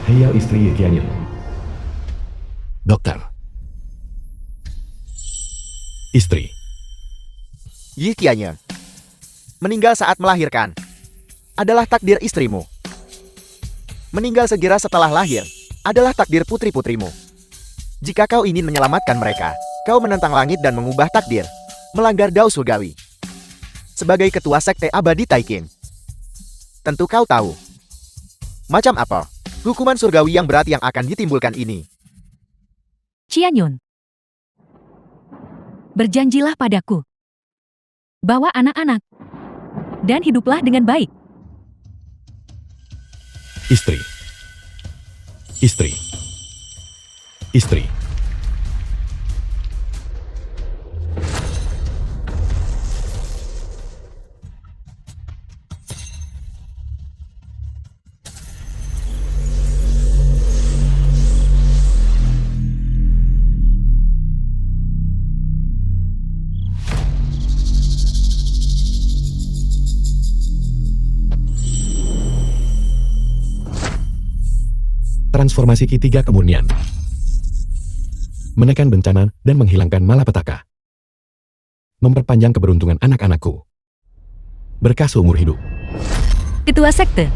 Heyao istri Ye Qianyin. Dokter. Istri. Yi Qianyin meninggal saat melahirkan. Adalah takdir istrimu. Meninggal segera setelah lahir adalah takdir putri-putrimu. Jika kau ingin menyelamatkan mereka, kau menentang langit dan mengubah takdir, melanggar dao surgawi. Sebagai ketua sekte abadi Taikin, tentu kau tahu macam apa hukuman surgawi yang berat yang akan ditimbulkan ini. Qianyun, berjanjilah padaku bawa anak-anak dan hiduplah dengan baik. Istri. Istri. Istri. Transformasi Ki-3 kemurnian. Menekan bencana dan menghilangkan malapetaka. Memperpanjang keberuntungan anak-anakku. Berkah seumur hidup. Ketua sekte,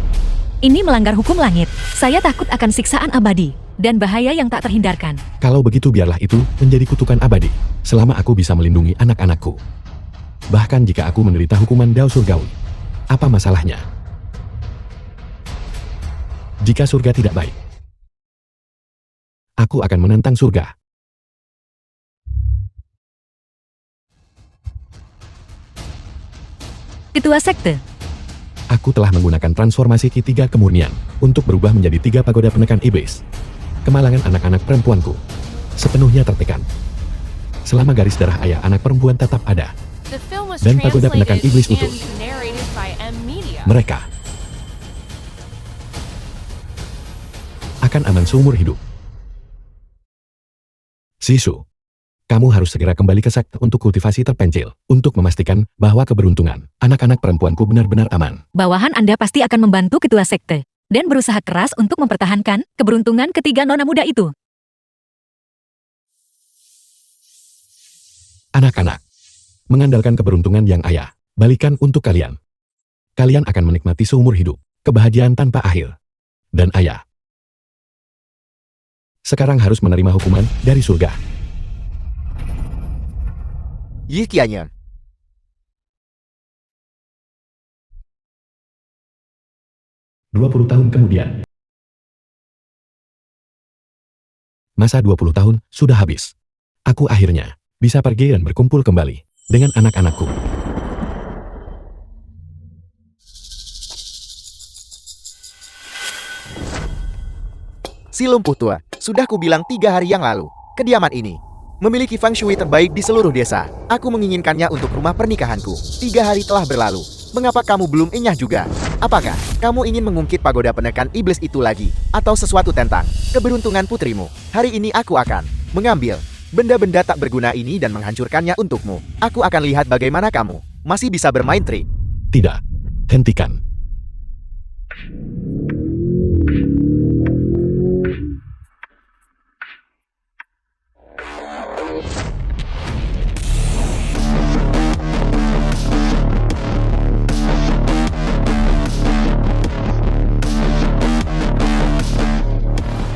ini melanggar hukum langit. Saya takut akan siksaan abadi dan bahaya yang tak terhindarkan. Kalau begitu biarlah itu menjadi kutukan abadi, selama aku bisa melindungi anak-anakku. Bahkan jika aku menderita hukuman dao surgawi, apa masalahnya? Jika surga tidak baik, aku akan menentang surga. Ketua sekte, Aku telah menggunakan transformasi Ki-3 kemurnian untuk berubah menjadi 3 pagoda penekan iblis. Kemalangan anak-anak perempuanku sepenuhnya tertekan. Selama garis darah ayah anak perempuan tetap ada, Dan pagoda penekan iblis utuh. Mereka akan aman seumur hidup. Sisu, kamu harus segera kembali ke sekte untuk kultivasi terpencil, untuk memastikan bahwa keberuntungan anak-anak perempuanku benar-benar aman. bawahan Anda pasti akan membantu ketua sekte dan berusaha keras untuk mempertahankan keberuntungan ketiga nona muda itu. Anak-anak, mengandalkan keberuntungan yang ayah balikan untuk kalian. Kalian akan menikmati seumur hidup, kebahagiaan tanpa akhir. Dan ayah sekarang harus menerima hukuman dari surga. Yi Qianyin, 20 tahun kemudian. Masa 20 tahun sudah habis. Aku akhirnya bisa pergi dan berkumpul kembali dengan anak-anakku. si lumpuh tua, sudah kubilang 3 hari yang lalu, kediaman ini memiliki feng shui terbaik di seluruh desa. Aku menginginkannya untuk rumah pernikahanku. 3 hari telah berlalu. Mengapa kamu belum enyah juga? Apakah kamu ingin mengungkit pagoda penekan iblis itu lagi? Atau sesuatu tentang keberuntungan putrimu? Hari ini aku akan mengambil benda-benda tak berguna ini dan menghancurkannya untukmu. Aku akan lihat bagaimana kamu masih bisa bermain trik. Tidak. Hentikan.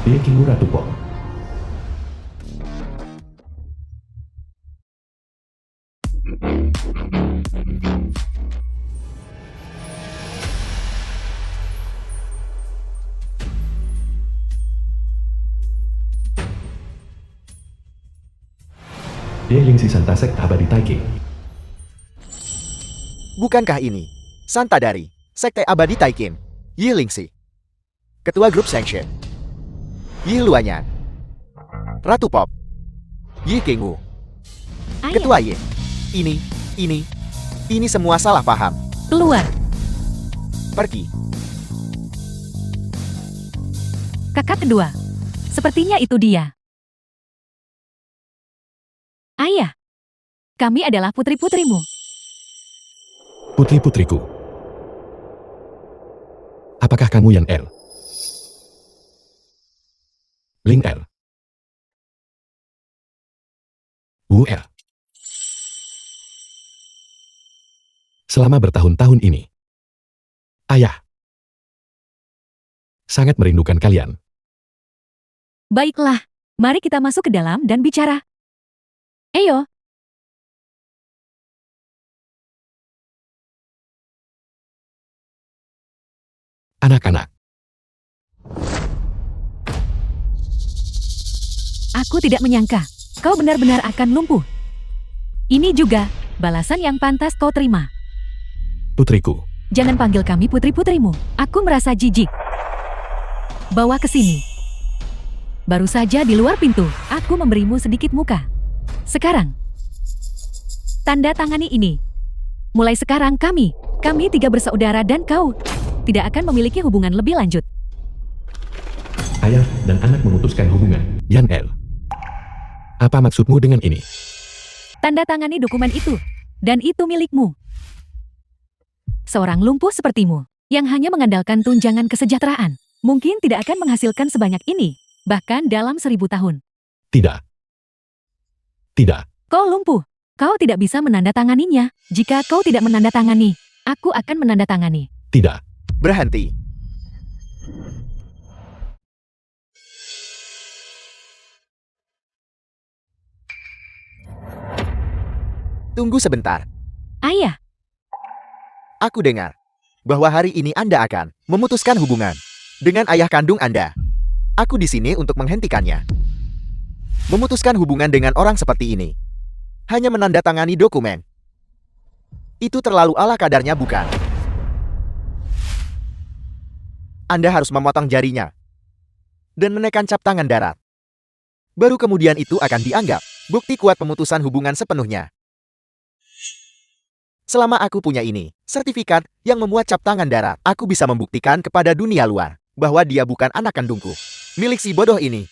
Dia Kimura Tupo. Dia Lingsi Santa Sekte Abadi Taiki. Bukankah ini Santa dari Sekte Abadi Taikin, Yi Lingxi, Ketua Grup Sanction, Yi Luanyan, Ratu Pop, Yi Qingwu, Ayah, Ketua Yi. Ini semua salah paham. keluar. Pergi. Kakak kedua. Sepertinya itu dia. Ayah, kami adalah putri-putrimu. Putri-putriku. Apakah kamu Yan El? Ling Er. Wu Er. Selama bertahun-tahun ini, Ayah sangat merindukan kalian. Baiklah, mari kita masuk ke dalam dan bicara. Ayo. Anak-anak, Aku tidak menyangka kau benar-benar akan lumpuh. Ini juga balasan yang pantas kau terima. putriku, Jangan panggil kami putri-putrimu. Aku merasa jijik. Bawa ke sini. Baru saja di luar pintu, aku memberimu sedikit muka. Sekarang, tanda tangani ini. Mulai sekarang kami 3 bersaudara dan kau tidak akan memiliki hubungan lebih lanjut. ayah dan anak memutuskan hubungan. Yan El. Apa maksudmu dengan ini? Tanda tangani dokumen itu, dan itu milikmu. Seorang lumpuh sepertimu, yang hanya mengandalkan tunjangan kesejahteraan, mungkin tidak akan menghasilkan sebanyak ini, bahkan dalam 1000 tahun. Tidak. Tidak. Kau lumpuh, kau tidak bisa menandatanganinya. Jika kau tidak menandatangani, aku akan menandatangani. Tidak. Berhenti. Tunggu sebentar. Ayah, Aku dengar bahwa hari ini Anda akan memutuskan hubungan dengan ayah kandung Anda. Aku di sini untuk menghentikannya. Memutuskan hubungan dengan orang seperti ini. Hanya menandatangani dokumen. Itu terlalu ala kadarnya, bukan? Anda harus memotong jarinya dan menekan cap tangan darat. Baru kemudian itu akan dianggap bukti kuat pemutusan hubungan sepenuhnya. Selama aku punya ini, sertifikat yang memuat cap tangan darat, aku bisa membuktikan kepada dunia luar bahwa dia bukan anak kandungku. Milik si bodoh ini.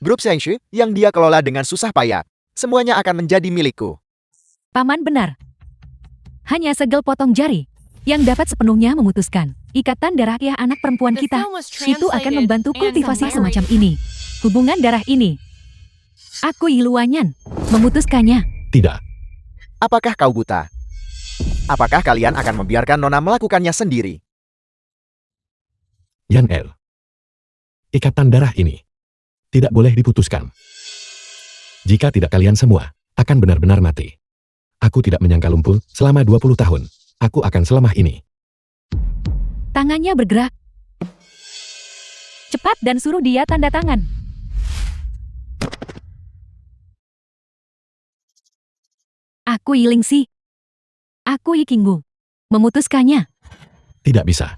Grup Shengshu yang dia kelola dengan susah payah. Semuanya akan menjadi milikku. paman benar. Hanya segel potong jari yang dapat sepenuhnya memutuskan ikatan darah ayah anak perempuan kita. Itu akan membantu kultivasi semacam ini. Hubungan darah ini. Aku Yiluanyan memutuskannya. Tidak. Apakah kau buta? Apakah kalian akan membiarkan Nona melakukannya sendiri? Yan El. Ikatan darah ini tidak boleh diputuskan. Jika tidak, kalian semua akan benar-benar mati. Aku tidak menyangka lumpuh selama 20 tahun. Aku akan selemah ini. Tangannya bergerak. Cepat dan suruh dia tanda tangan. Aku Yilingsi. Aku Yikingbu. Memutuskannya. Tidak bisa.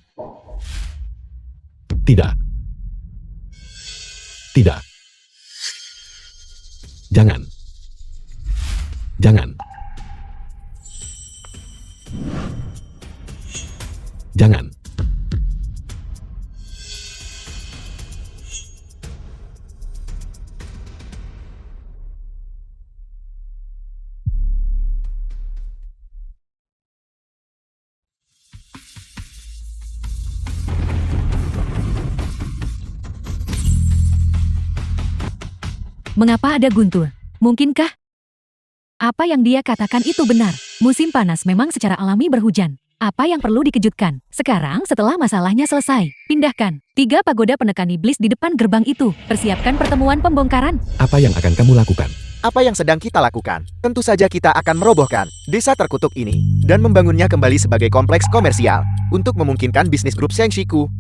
Tidak. Tidak. Jangan. Jangan. Jangan. Mengapa ada guntur? Mungkinkah? Apa yang dia katakan itu benar. Musim panas memang secara alami berhujan. Apa yang perlu dikejutkan? Sekarang setelah masalahnya selesai, pindahkan 3 pagoda penekan iblis di depan gerbang itu. Persiapkan pertemuan pembongkaran. Apa yang akan kamu lakukan? Apa yang sedang kita lakukan? Tentu saja kita akan merobohkan desa terkutuk ini dan membangunnya kembali sebagai kompleks komersial untuk memungkinkan bisnis grup Shengshiku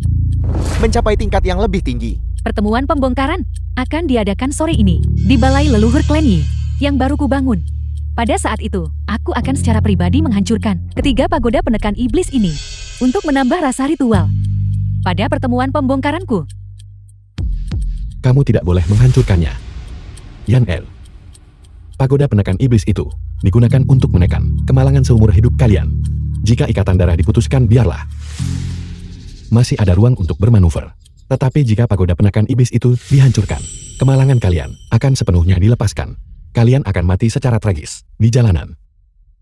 mencapai tingkat yang lebih tinggi. Pertemuan pembongkaran akan diadakan sore ini di balai leluhur klan Yi yang baru kubangun. Pada saat itu, aku akan secara pribadi menghancurkan 3 pagoda penekan iblis ini untuk menambah rasa ritual. Pada pertemuan pembongkaranku, Kamu tidak boleh menghancurkannya. Yan El. Pagoda penekan iblis itu digunakan untuk menekan kemalangan seumur hidup kalian. Jika ikatan darah diputuskan, biarlah. Masih ada ruang untuk bermanuver. Tetapi jika pagoda penekan iblis itu dihancurkan, kemalangan kalian akan sepenuhnya dilepaskan. Kalian akan mati secara tragis di jalanan.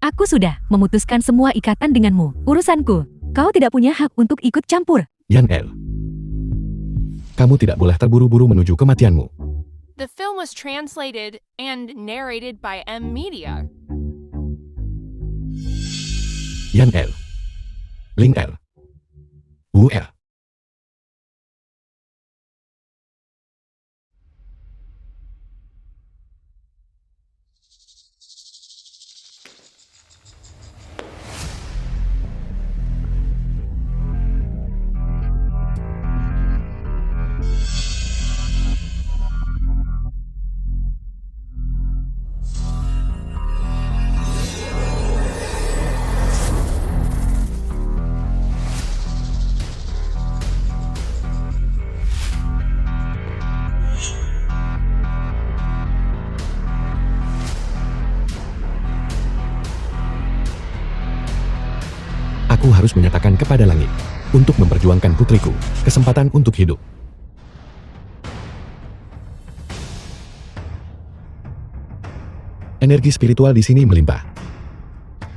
aku sudah memutuskan semua ikatan denganmu. Urusanku, kau tidak punya hak untuk ikut campur. Yan El. Kamu tidak boleh terburu-buru menuju kematianmu. The film was translated and narrated by M Media. Yan L. Ling L. Wu L. Aku harus menyatakan kepada langit untuk memperjuangkan putriku, kesempatan untuk hidup. Energi spiritual di sini melimpah.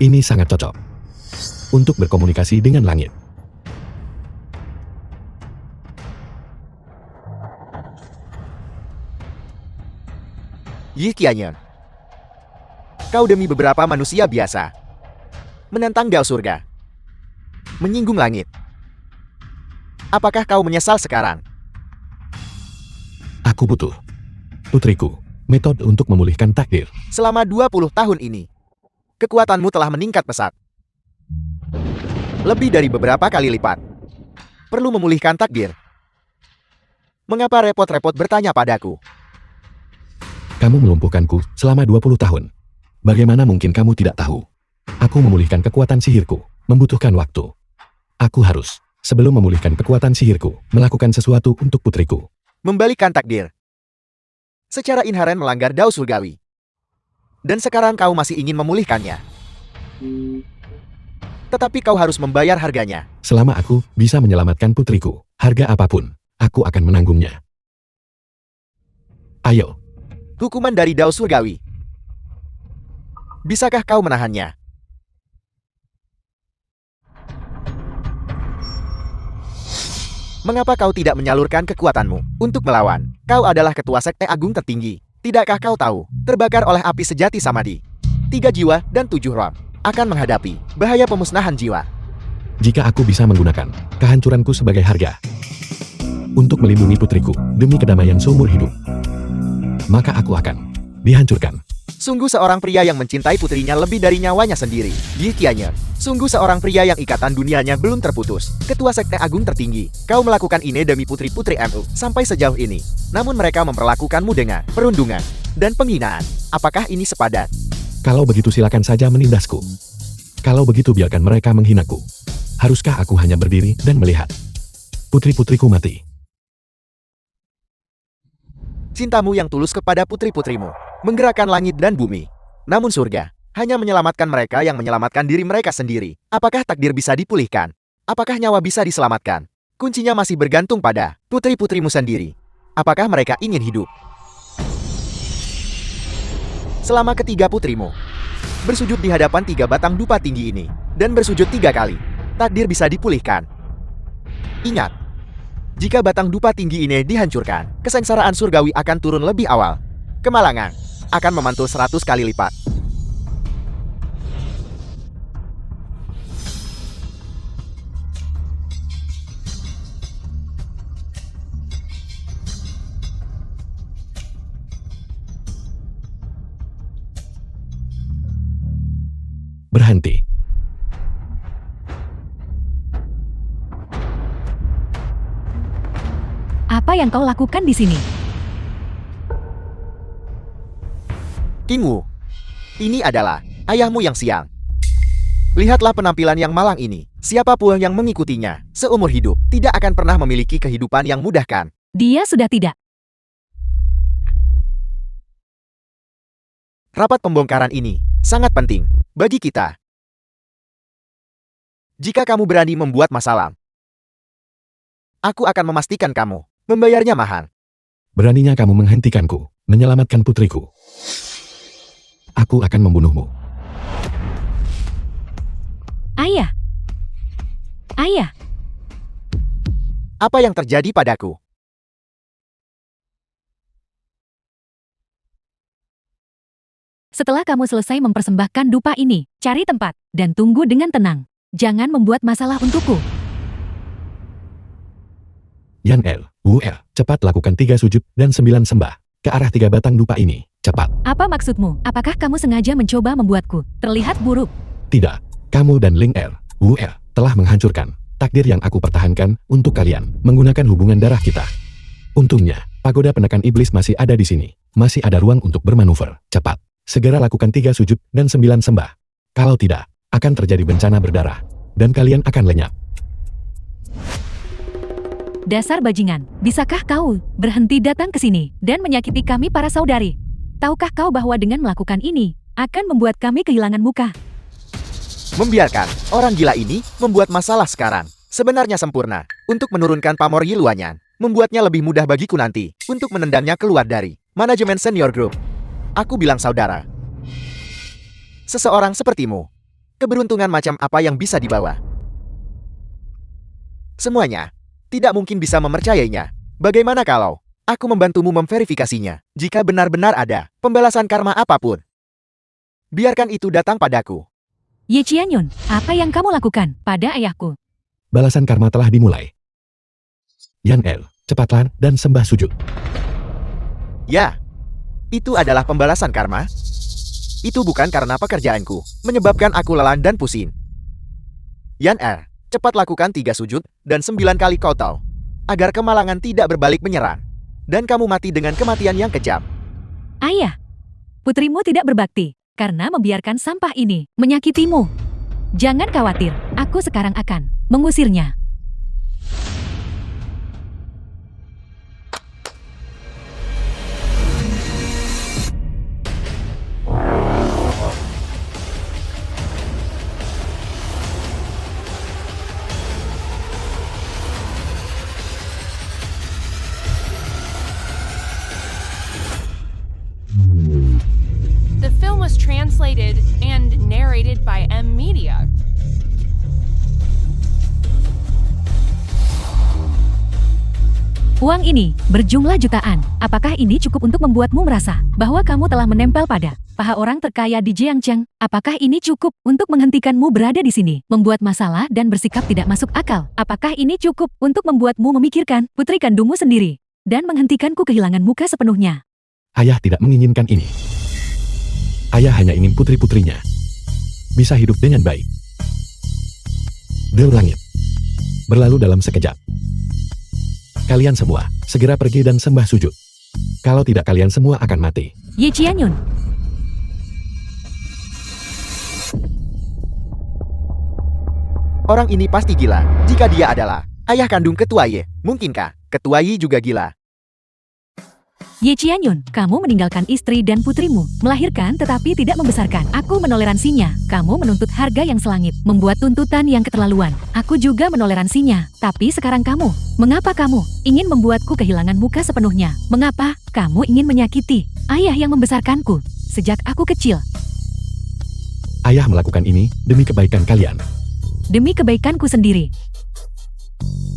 Ini sangat cocok untuk berkomunikasi dengan langit. Yi Qianyan, kau demi beberapa manusia biasa menentang Dao Surga, menyinggung langit. Apakah kau menyesal sekarang? Aku butuh, putriku, metode untuk memulihkan takdir. Selama 20 tahun ini, kekuatanmu telah meningkat pesat. Lebih dari beberapa kali lipat. Perlu memulihkan takdir. Mengapa repot-repot bertanya padaku? Kamu melumpuhkanku selama 20 tahun. Bagaimana mungkin kamu tidak tahu? Aku memulihkan kekuatan sihirku, membutuhkan waktu. Aku harus, sebelum memulihkan kekuatan sihirku, melakukan sesuatu untuk putriku. Membalikan takdir. Secara inheren melanggar Dao Surgawi. Dan sekarang kau masih ingin memulihkannya. Tetapi kau harus membayar harganya. Selama aku bisa menyelamatkan putriku, harga apapun, aku akan menanggungnya. Ayo, Hukuman dari Dao Surgawi. Bisakah kau menahannya? Mengapa kau tidak menyalurkan kekuatanmu untuk melawan? Kau adalah ketua sekte agung tertinggi. Tidakkah kau tahu, terbakar oleh api sejati Samadhi, 3 jiwa dan 7 roh akan menghadapi bahaya pemusnahan jiwa. jika aku bisa menggunakan kehancuranku sebagai harga untuk melindungi putriku demi kedamaian seumur hidup, maka aku akan dihancurkan. Sungguh seorang pria yang mencintai putrinya lebih dari nyawanya sendiri. Yi Qianyan, sungguh seorang pria yang ikatan dunianya belum terputus. Ketua Sekte Agung tertinggi, kau melakukan ini demi putri-putri MU sampai sejauh ini. Namun mereka memperlakukanmu dengan perundungan dan penghinaan. Apakah ini sepadan? Kalau begitu silakan saja menindasku. Kalau begitu biarkan mereka menghinaku. Haruskah aku hanya berdiri dan melihat putri-putriku mati? Cintamu yang tulus kepada putri-putrimu menggerakkan langit dan bumi. Namun surga hanya menyelamatkan mereka yang menyelamatkan diri mereka sendiri. Apakah takdir bisa dipulihkan? Apakah nyawa bisa diselamatkan? Kuncinya masih bergantung pada putri-putrimu sendiri. Apakah mereka ingin hidup? Selama ketiga putrimu bersujud di hadapan 3 batang dupa tinggi ini dan bersujud 3 kali, takdir bisa dipulihkan. Ingat, jika batang dupa tinggi ini dihancurkan, kesengsaraan surgawi akan turun lebih awal. Kemalangan akan memantul 100 kali lipat. Berhenti. Apa yang kau lakukan di sini? King Wu, ini adalah ayahmu yang siang. Lihatlah penampilan yang malang ini. Siapapun yang mengikutinya seumur hidup tidak akan pernah memiliki kehidupan yang mudahkan. Dia sudah tidak. Rapat pembongkaran ini sangat penting bagi kita. Jika kamu berani membuat masalah, aku akan memastikan kamu membayarnya mahal. Beraninya kamu menghentikanku, menyelamatkan putriku. Aku akan membunuhmu. Ayah. Ayah. Apa yang terjadi padaku? Setelah kamu selesai mempersembahkan dupa ini, cari tempat dan tunggu dengan tenang. Jangan membuat masalah untukku. Yan El, Wu El, cepat lakukan 3 sujud dan 9 sembah. Ke arah 3 batang dupa ini, cepat. Apa maksudmu? Apakah kamu sengaja mencoba membuatku terlihat buruk? Tidak, kamu dan Ling El, Wu El, telah menghancurkan takdir yang aku pertahankan untuk kalian menggunakan hubungan darah kita. Untungnya, pagoda penekan iblis masih ada di sini. Masih ada ruang untuk bermanuver. Cepat, segera lakukan 3 sujud dan 9 sembah. Kalau tidak, akan terjadi bencana berdarah, dan kalian akan lenyap. Dasar bajingan, bisakah kau berhenti datang ke sini dan menyakiti kami para saudari? Tahukah kau bahwa dengan melakukan ini, akan membuat kami kehilangan muka? Membiarkan orang gila ini membuat masalah sekarang sebenarnya sempurna untuk menurunkan pamor Yi Luanyan, membuatnya lebih mudah bagiku nanti untuk menendangnya keluar dari manajemen senior group. Aku bilang saudara, seseorang sepertimu, keberuntungan macam apa yang bisa dibawa? Semuanya tidak mungkin bisa mempercayainya. Bagaimana kalau aku membantumu memverifikasinya? Jika benar-benar ada pembalasan karma apapun, biarkan itu datang padaku. Ye Qianyun, apa yang kamu lakukan pada ayahku? Balasan karma telah dimulai. Yan El, cepatlah dan sembah sujud. Ya, itu adalah pembalasan karma. Itu bukan karena pekerjaanku menyebabkan aku lelah dan pusing. Yan Er, cepat lakukan 3 sujud dan 9 kali kotol, agar kemalangan tidak berbalik menyerang, dan kamu mati dengan kematian yang kejam. Ayah, putrimu tidak berbakti karena membiarkan sampah ini menyakitimu. Jangan khawatir, aku sekarang akan mengusirnya. The film was translated and narrated by M Media. Uang ini berjumlah jutaan. Apakah ini cukup untuk membuatmu merasa bahwa kamu telah menempel pada paha orang terkaya di Jiangcheng? Apakah ini cukup untuk menghentikanmu berada di sini, membuat masalah dan bersikap tidak masuk akal? Apakah ini cukup untuk membuatmu memikirkan putri kandungmu sendiri dan menghentikanku kehilangan muka sepenuhnya? Ayah tidak menginginkan ini. Ayah hanya ingin putri-putrinya bisa hidup dengan baik. Dewa langit berlalu dalam sekejap. Kalian semua segera pergi dan sembah sujud. Kalau tidak, kalian semua akan mati. Ye Qianyun, Orang ini pasti gila. Jika dia adalah ayah kandung Ketua Ye, mungkinkah Ketua Yi juga gila? Ye Qianyun, kamu meninggalkan istri dan putrimu, melahirkan tetapi tidak membesarkan. Aku menoleransinya. Kamu menuntut harga yang selangit, membuat tuntutan yang keterlaluan. Aku juga menoleransinya. Tapi sekarang kamu, mengapa kamu ingin membuatku kehilangan muka sepenuhnya? Mengapa kamu ingin menyakiti ayah yang membesarkanku sejak aku kecil? Ayah melakukan ini demi kebaikan kalian. Demi kebaikanku sendiri.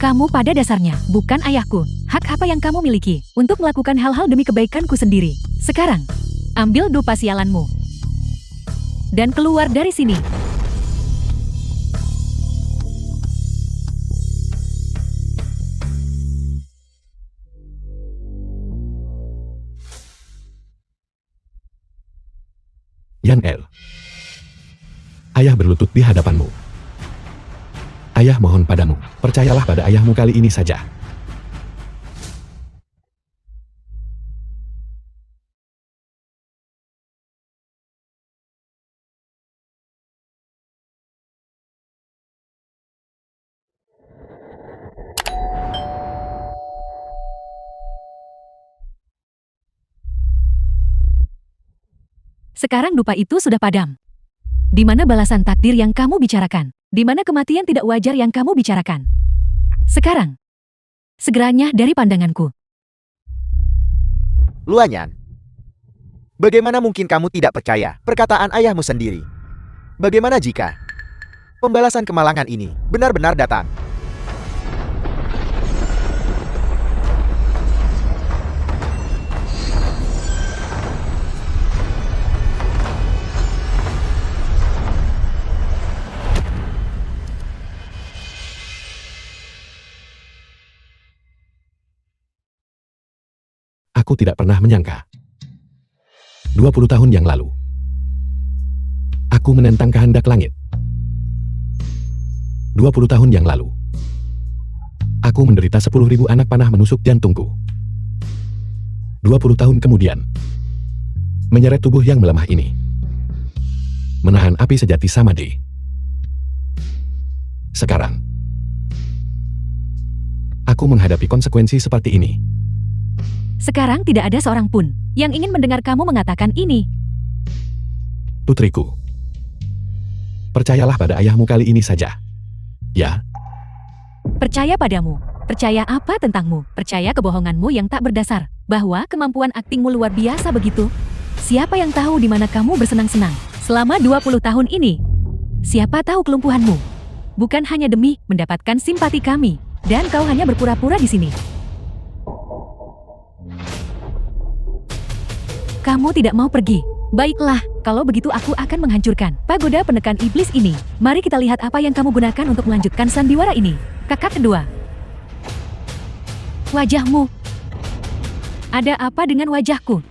Kamu pada dasarnya bukan ayahku. Hak apa yang kamu miliki untuk melakukan hal-hal demi kebaikanku sendiri? Sekarang, ambil dupa sialanmu dan keluar dari sini. Yan El, ayah berlutut di hadapanmu. Ayah mohon padamu, percayalah pada ayahmu kali ini saja. Sekarang dupa itu sudah padam. Di mana balasan takdir yang kamu bicarakan? Di mana kematian tidak wajar yang kamu bicarakan? Sekarang, segeranya dari pandanganku. Luanyan, bagaimana mungkin kamu tidak percaya perkataan ayahmu sendiri? Bagaimana jika pembalasan kemalangan ini benar-benar datang? Aku tidak pernah menyangka. 20 tahun yang lalu, aku menentang kehendak langit. 20 tahun yang lalu, aku menderita 10.000 anak panah menusuk jantungku. 20 tahun kemudian, menyeret tubuh yang melemah ini, menahan api sejati samadhi. Sekarang, aku menghadapi konsekuensi seperti ini. Sekarang tidak ada seorang pun yang ingin mendengar kamu mengatakan ini. Putriku, percayalah pada ayahmu kali ini saja. Ya, Percaya padamu. Percaya apa tentangmu? Percaya kebohonganmu yang tak berdasar. Bahwa kemampuan aktingmu luar biasa begitu? Siapa yang tahu di mana kamu bersenang-senang selama 20 tahun ini? Siapa tahu kelumpuhanmu? Bukan hanya demi mendapatkan simpati kami. Dan kau hanya berpura-pura di sini. Kamu tidak mau pergi. Baiklah, kalau begitu aku akan menghancurkan pagoda penekan iblis ini. Mari kita lihat apa yang kamu gunakan untuk melanjutkan sandiwara ini. Kakak kedua. Wajahmu. Ada apa dengan wajahku?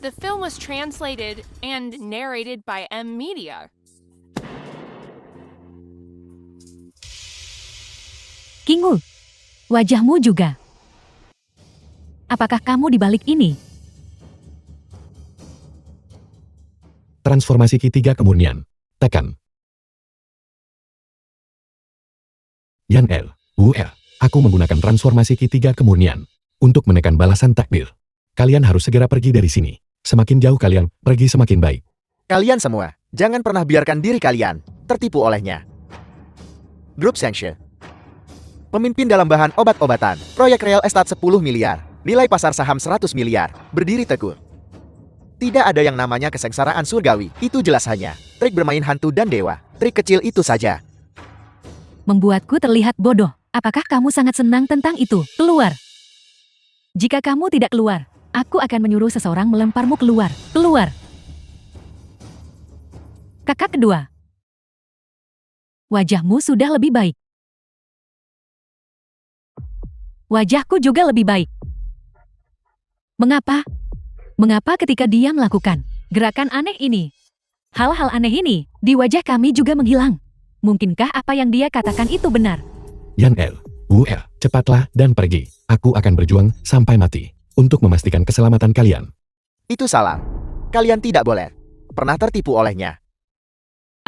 The film was translated and narrated by M Media. Kingul. Wajahmu juga. Apakah kamu di balik ini? transformasi Ki 3 kemurnian. Tekan. Yan El, aku menggunakan transformasi Ki 3 kemurnian untuk menekan balasan takdir. Kalian harus segera pergi dari sini. Semakin jauh kalian pergi semakin baik. Kalian semua, jangan pernah biarkan diri kalian tertipu olehnya. Grup Sanction. Pemimpin dalam bahan obat-obatan, proyek real estate 10 miliar, nilai pasar saham 100 miliar, berdiri teguh. Tidak ada yang namanya kesengsaraan surgawi, itu jelas hanya trik bermain hantu dan dewa, trik kecil itu saja. Membuatku terlihat bodoh. Apakah kamu sangat senang tentang itu? Keluar. Jika kamu tidak keluar, aku akan menyuruh seseorang melemparmu keluar. Keluar. Kakak kedua. Wajahmu sudah lebih baik. Wajahku juga lebih baik. Mengapa? Mengapa ketika dia melakukan gerakan aneh ini? Hal-hal aneh ini di wajah kami juga menghilang. Mungkinkah apa yang dia katakan itu benar? Yan El, cepatlah dan pergi. Aku akan berjuang sampai mati untuk memastikan keselamatan kalian. Itu salah. Kalian tidak boleh pernah tertipu olehnya.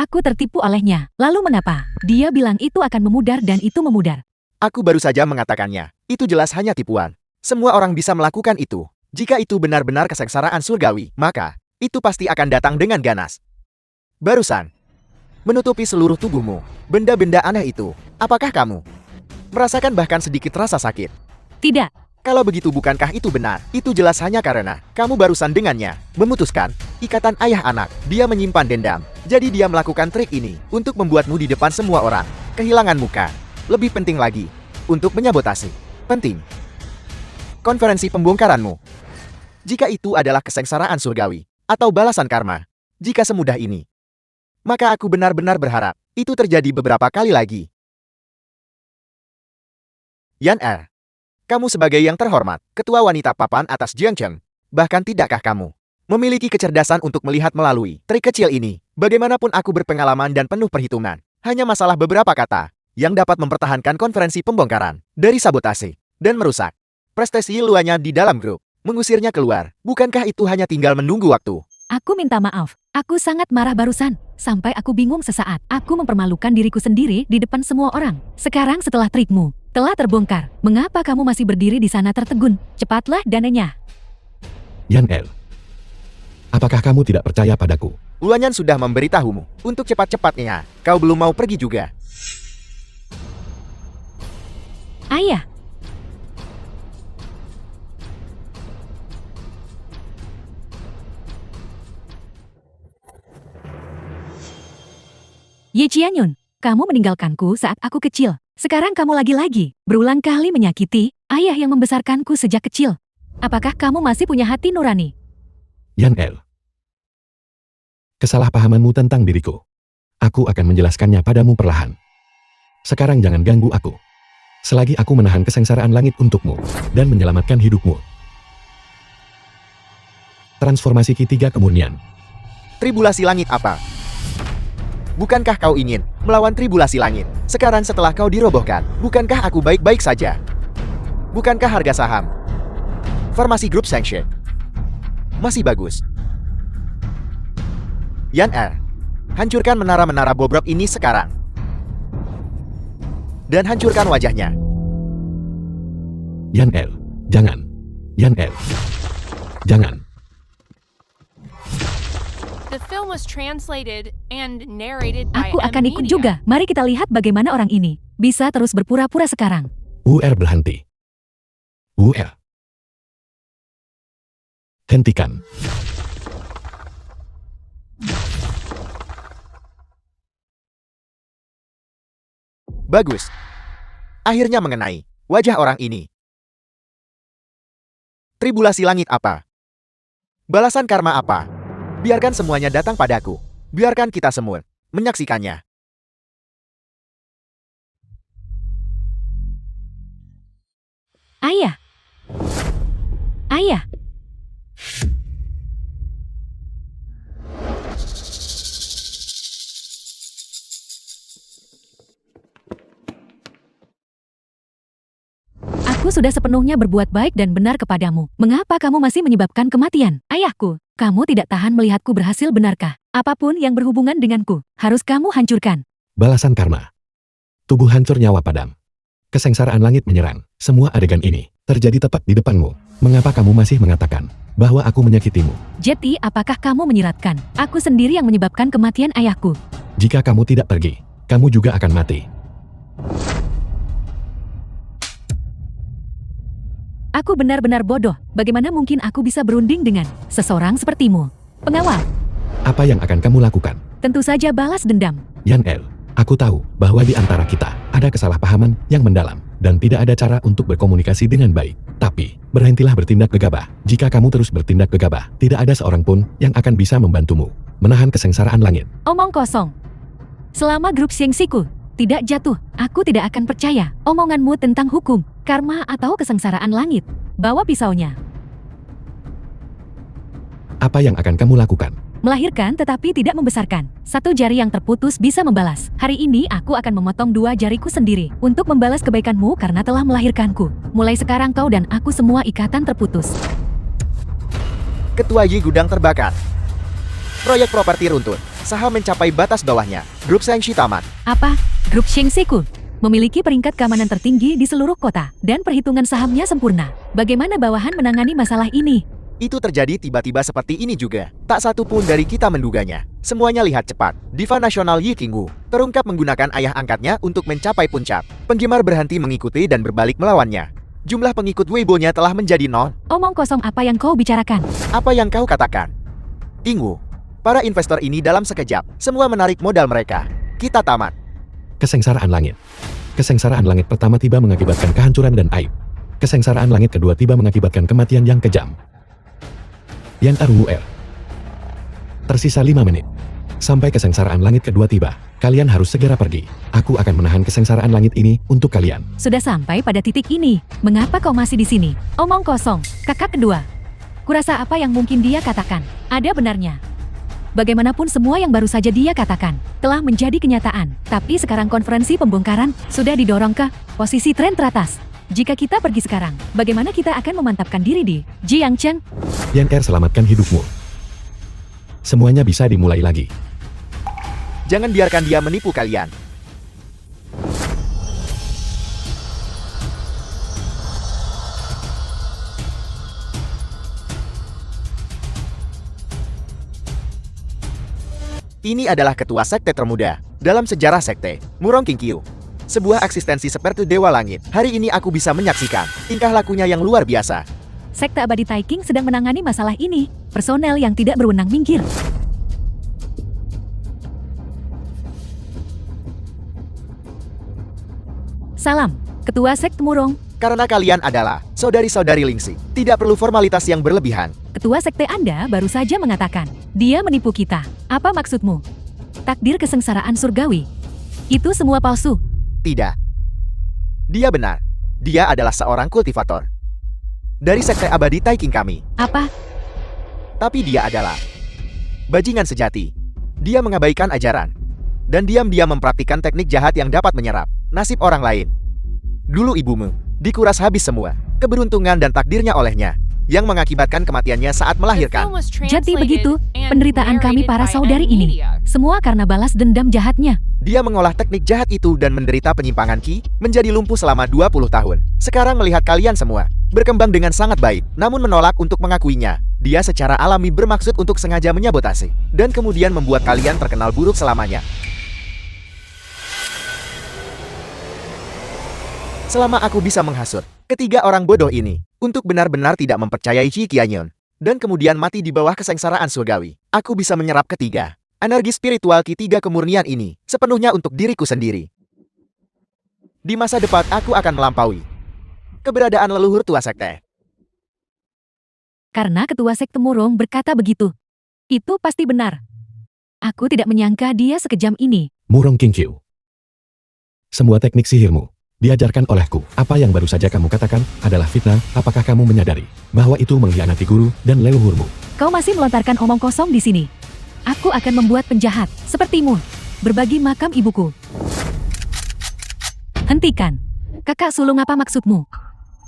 Aku tertipu olehnya. Lalu mengapa? Dia bilang itu akan memudar dan itu memudar. Aku baru saja mengatakannya. Itu jelas hanya tipuan. Semua orang bisa melakukan itu. Jika itu benar-benar kesengsaraan surgawi, maka itu pasti akan datang dengan ganas. Barusan, menutupi seluruh tubuhmu, benda-benda aneh itu. Apakah kamu merasakan bahkan sedikit rasa sakit? Tidak. Kalau begitu bukankah itu benar? Itu jelas hanya karena kamu barusan dengannya memutuskan ikatan ayah anak. Dia menyimpan dendam. Jadi dia melakukan trik ini untuk membuatmu di depan semua orang kehilangan muka. Lebih penting lagi, untuk menyabotase. Penting. Konferensi pembongkaranmu. Jika itu adalah kesengsaraan surgawi atau balasan karma, jika semudah ini, maka aku benar-benar berharap itu terjadi beberapa kali lagi. Yan Er, kamu sebagai yang terhormat, ketua wanita papan atas Jiangcheng, bahkan tidakkah kamu memiliki kecerdasan untuk melihat melalui trik kecil ini? Bagaimanapun aku berpengalaman dan penuh perhitungan, hanya masalah beberapa kata yang dapat mempertahankan konferensi pembongkaran dari sabotase dan merusak prestasi Luanya di dalam grup, mengusirnya keluar. Bukankah itu hanya tinggal menunggu waktu? Aku minta maaf. Aku sangat marah barusan. Sampai aku bingung sesaat. Aku mempermalukan diriku sendiri di depan semua orang. Sekarang setelah trikmu telah terbongkar, mengapa kamu masih berdiri di sana tertegun? Cepatlah dananya. Yan El, apakah kamu tidak percaya padaku? Luanyan sudah memberitahumu untuk cepat-cepatnya. Kau belum mau pergi juga. Ayah. Ye Qianyun, kamu meninggalkanku saat aku kecil. Sekarang kamu lagi-lagi berulang kali menyakiti ayah yang membesarkanku sejak kecil. Apakah kamu masih punya hati nurani? Yan El, kesalahpahamanmu tentang diriku. Aku akan menjelaskannya padamu perlahan. Sekarang jangan ganggu aku. Selagi aku menahan kesengsaraan langit untukmu, dan menyelamatkan hidupmu. Transformasi Ki 3 kemurnian. Tribulasi langit apa? Bukankah kau ingin melawan tribulasi langit? Sekarang setelah kau dirobohkan, bukankah aku baik-baik saja? Bukankah harga saham Farmasi Group Sanction masih bagus? Yan Er, hancurkan menara-menara bobrok ini sekarang. Dan hancurkan wajahnya. Yan El, jangan. Yan El, jangan. The film was translated and narrated by Aku akan ikut M-Media. juga. Mari kita lihat bagaimana orang ini bisa terus berpura-pura sekarang. UR berhenti. UR. Hentikan. Bagus. Akhirnya mengenai wajah orang ini. Tribulasi langit apa? Balasan karma apa? Biarkan semuanya datang padaku. Biarkan kita semua menyaksikannya. Ayah. Ayah. Aku sudah sepenuhnya berbuat baik dan benar kepadamu. Mengapa kamu masih menyebabkan kematian? Ayahku, kamu tidak tahan melihatku berhasil, benarkah? Apapun yang berhubungan denganku, harus kamu hancurkan. Balasan karma. Tubuh hancur, nyawa padam. Kesengsaraan langit menyerang. Semua adegan ini terjadi tepat di depanmu. Mengapa kamu masih mengatakan bahwa aku menyakitimu? Jeti, apakah kamu menyiratkan? Aku sendiri yang menyebabkan kematian ayahku. Jika kamu tidak pergi, kamu juga akan mati. Aku benar-benar bodoh. Bagaimana mungkin aku bisa berunding dengan seseorang sepertimu? Pengawal, Apa yang akan kamu lakukan? tentu saja balas dendam. Yan El, aku tahu bahwa di antara kita ada kesalahpahaman yang mendalam dan tidak ada cara untuk berkomunikasi dengan baik. Tapi, berhentilah bertindak gegabah. Jika kamu terus bertindak gegabah, tidak ada seorang pun yang akan bisa membantumu menahan kesengsaraan langit. Omong kosong. Selama grup Xiangxiku tidak jatuh, aku tidak akan percaya omonganmu tentang hukum, karma atau kesengsaraan langit. Bawa pisaunya. Apa yang akan kamu lakukan? Melahirkan tetapi tidak membesarkan. Satu jari yang terputus bisa membalas. Hari ini aku akan memotong dua jariku sendiri untuk membalas kebaikanmu karena telah melahirkanku. Mulai sekarang kau dan aku semua ikatan terputus. Ketua Yi gudang terbakar. Proyek properti runtuh. Saham mencapai batas bawahnya. Grup Shangxi tamat. Apa? Grup Xiangxiku memiliki peringkat keamanan tertinggi di seluruh kota dan perhitungan sahamnya sempurna. Bagaimana bawahan menangani masalah ini? Itu terjadi tiba-tiba seperti ini juga. Tak satu pun dari kita menduganya. Semuanya lihat cepat. Diva nasional Yi Qinggu terungkap menggunakan ayah angkatnya untuk mencapai puncak. Penggemar berhenti mengikuti dan berbalik melawannya. Jumlah pengikut Weibo-nya telah menjadi 0. Omong kosong, apa yang kau bicarakan? Apa yang kau katakan? Qinggu, para investor ini dalam sekejap. Semua menarik modal mereka. Kita tamat. Kesengsaraan langit. Kesengsaraan langit pertama tiba mengakibatkan kehancuran dan aib. Kesengsaraan langit kedua tiba mengakibatkan kematian yang kejam. Yan RUR. Tersisa 5 menit. Sampai kesengsaraan langit kedua tiba. Kalian harus segera pergi. Aku akan menahan kesengsaraan langit ini untuk kalian. Sudah sampai pada titik ini. Mengapa kau masih di sini? Omong kosong. Kakak kedua. Kurasa apa yang mungkin dia katakan ada benarnya. Bagaimanapun semua yang baru saja dia katakan telah menjadi kenyataan. Tapi sekarang konferensi pembongkaran sudah didorong ke posisi tren teratas. Jika kita pergi sekarang, bagaimana kita akan memantapkan diri di Jiangcheng? Yan R, selamatkan hidupmu. Semuanya bisa dimulai lagi. Jangan biarkan dia menipu kalian. Ini adalah ketua sekte termuda dalam sejarah sekte, Murong Qingqiu. Sebuah eksistensi seperti Dewa Langit. Hari ini aku bisa menyaksikan tingkah lakunya yang luar biasa. Sekte abadi Taiking sedang menangani masalah ini. Personel yang tidak berwenang minggir. Salam, Ketua Sekte Murong. Karena kalian adalah saudari-saudari Lingxi. Tidak perlu formalitas yang berlebihan. Ketua Sekte Anda baru saja mengatakan, dia menipu kita. Apa maksudmu? Takdir kesengsaraan surgawi. Itu semua palsu. Tidak. Dia benar. Dia adalah seorang kultivator. Dari sekte abadi Taiking kami. Apa? Tapi dia adalah bajingan sejati. Dia mengabaikan ajaran. Dan diam-diam mempraktikkan teknik jahat yang dapat menyerap nasib orang lain. Dulu ibumu dikuras habis semua keberuntungan dan takdirnya olehnya, yang mengakibatkan kematiannya saat The melahirkan. film was Jadi translated begitu, and penderitaan kami narrated para by saudari M ini. Media. Semua karena balas dendam jahatnya. Dia mengolah teknik jahat itu dan menderita penyimpangan Ki, menjadi lumpuh selama 20 tahun. Sekarang melihat kalian semua berkembang dengan sangat baik, namun menolak untuk mengakuinya. Dia secara alami bermaksud untuk sengaja menyabotase, dan kemudian membuat kalian terkenal buruk selamanya. Selama aku bisa menghasut ketiga orang bodoh ini untuk benar-benar tidak mempercayai Chi Qianyan, dan kemudian mati di bawah kesengsaraan surgawi, aku bisa menyerap ketiga energi spiritual Ki tiga kemurnian ini sepenuhnya untuk diriku sendiri. Di masa depan aku akan melampaui keberadaan leluhur tua sekte. Karena ketua sekte murung berkata begitu. Itu pasti benar. Aku tidak menyangka dia sekejam ini. Murong Qingqiu. Semua teknik sihirmu diajarkan olehku. Apa yang baru saja kamu katakan adalah fitnah. Apakah kamu menyadari bahwa itu mengkhianati guru dan leluhurmu? Kau masih melontarkan omong kosong di sini. Aku akan membuat penjahat sepertimu berbagi makam ibuku. Hentikan. Kakak sulung, apa maksudmu?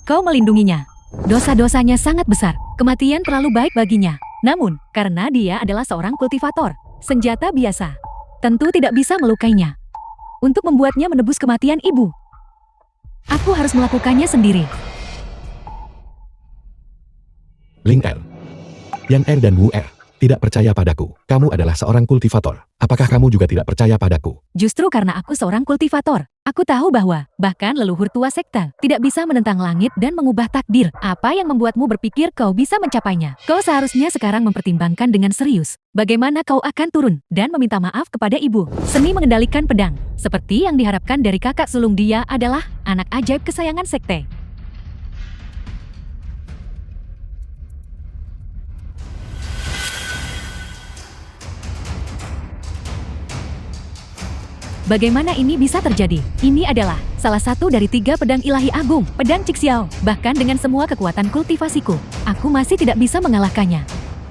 Kau melindunginya. Dosa-dosanya sangat besar. Kematian terlalu baik baginya. Namun, karena dia adalah seorang kultivator, senjata biasa tentu tidak bisa melukainya. Untuk membuatnya menebus kematian ibu, aku harus melakukannya sendiri. Ling Er, Yan Er dan Wu Er tidak percaya padaku. Kamu adalah seorang kultivator. Apakah kamu juga tidak percaya padaku? Justru karena aku seorang kultivator, aku tahu bahwa bahkan leluhur tua sekte tidak bisa menentang langit dan mengubah takdir. Apa yang membuatmu berpikir kau bisa mencapainya? Kau seharusnya sekarang mempertimbangkan dengan serius bagaimana kau akan turun dan meminta maaf kepada ibu. Seni mengendalikan pedang, seperti yang diharapkan dari kakak sulung dia, adalah anak ajaib kesayangan sekte. Bagaimana ini bisa terjadi? Ini adalah salah satu dari 3 pedang ilahi agung, pedang Cixiao. Bahkan dengan semua kekuatan kultivasiku, aku masih tidak bisa mengalahkannya.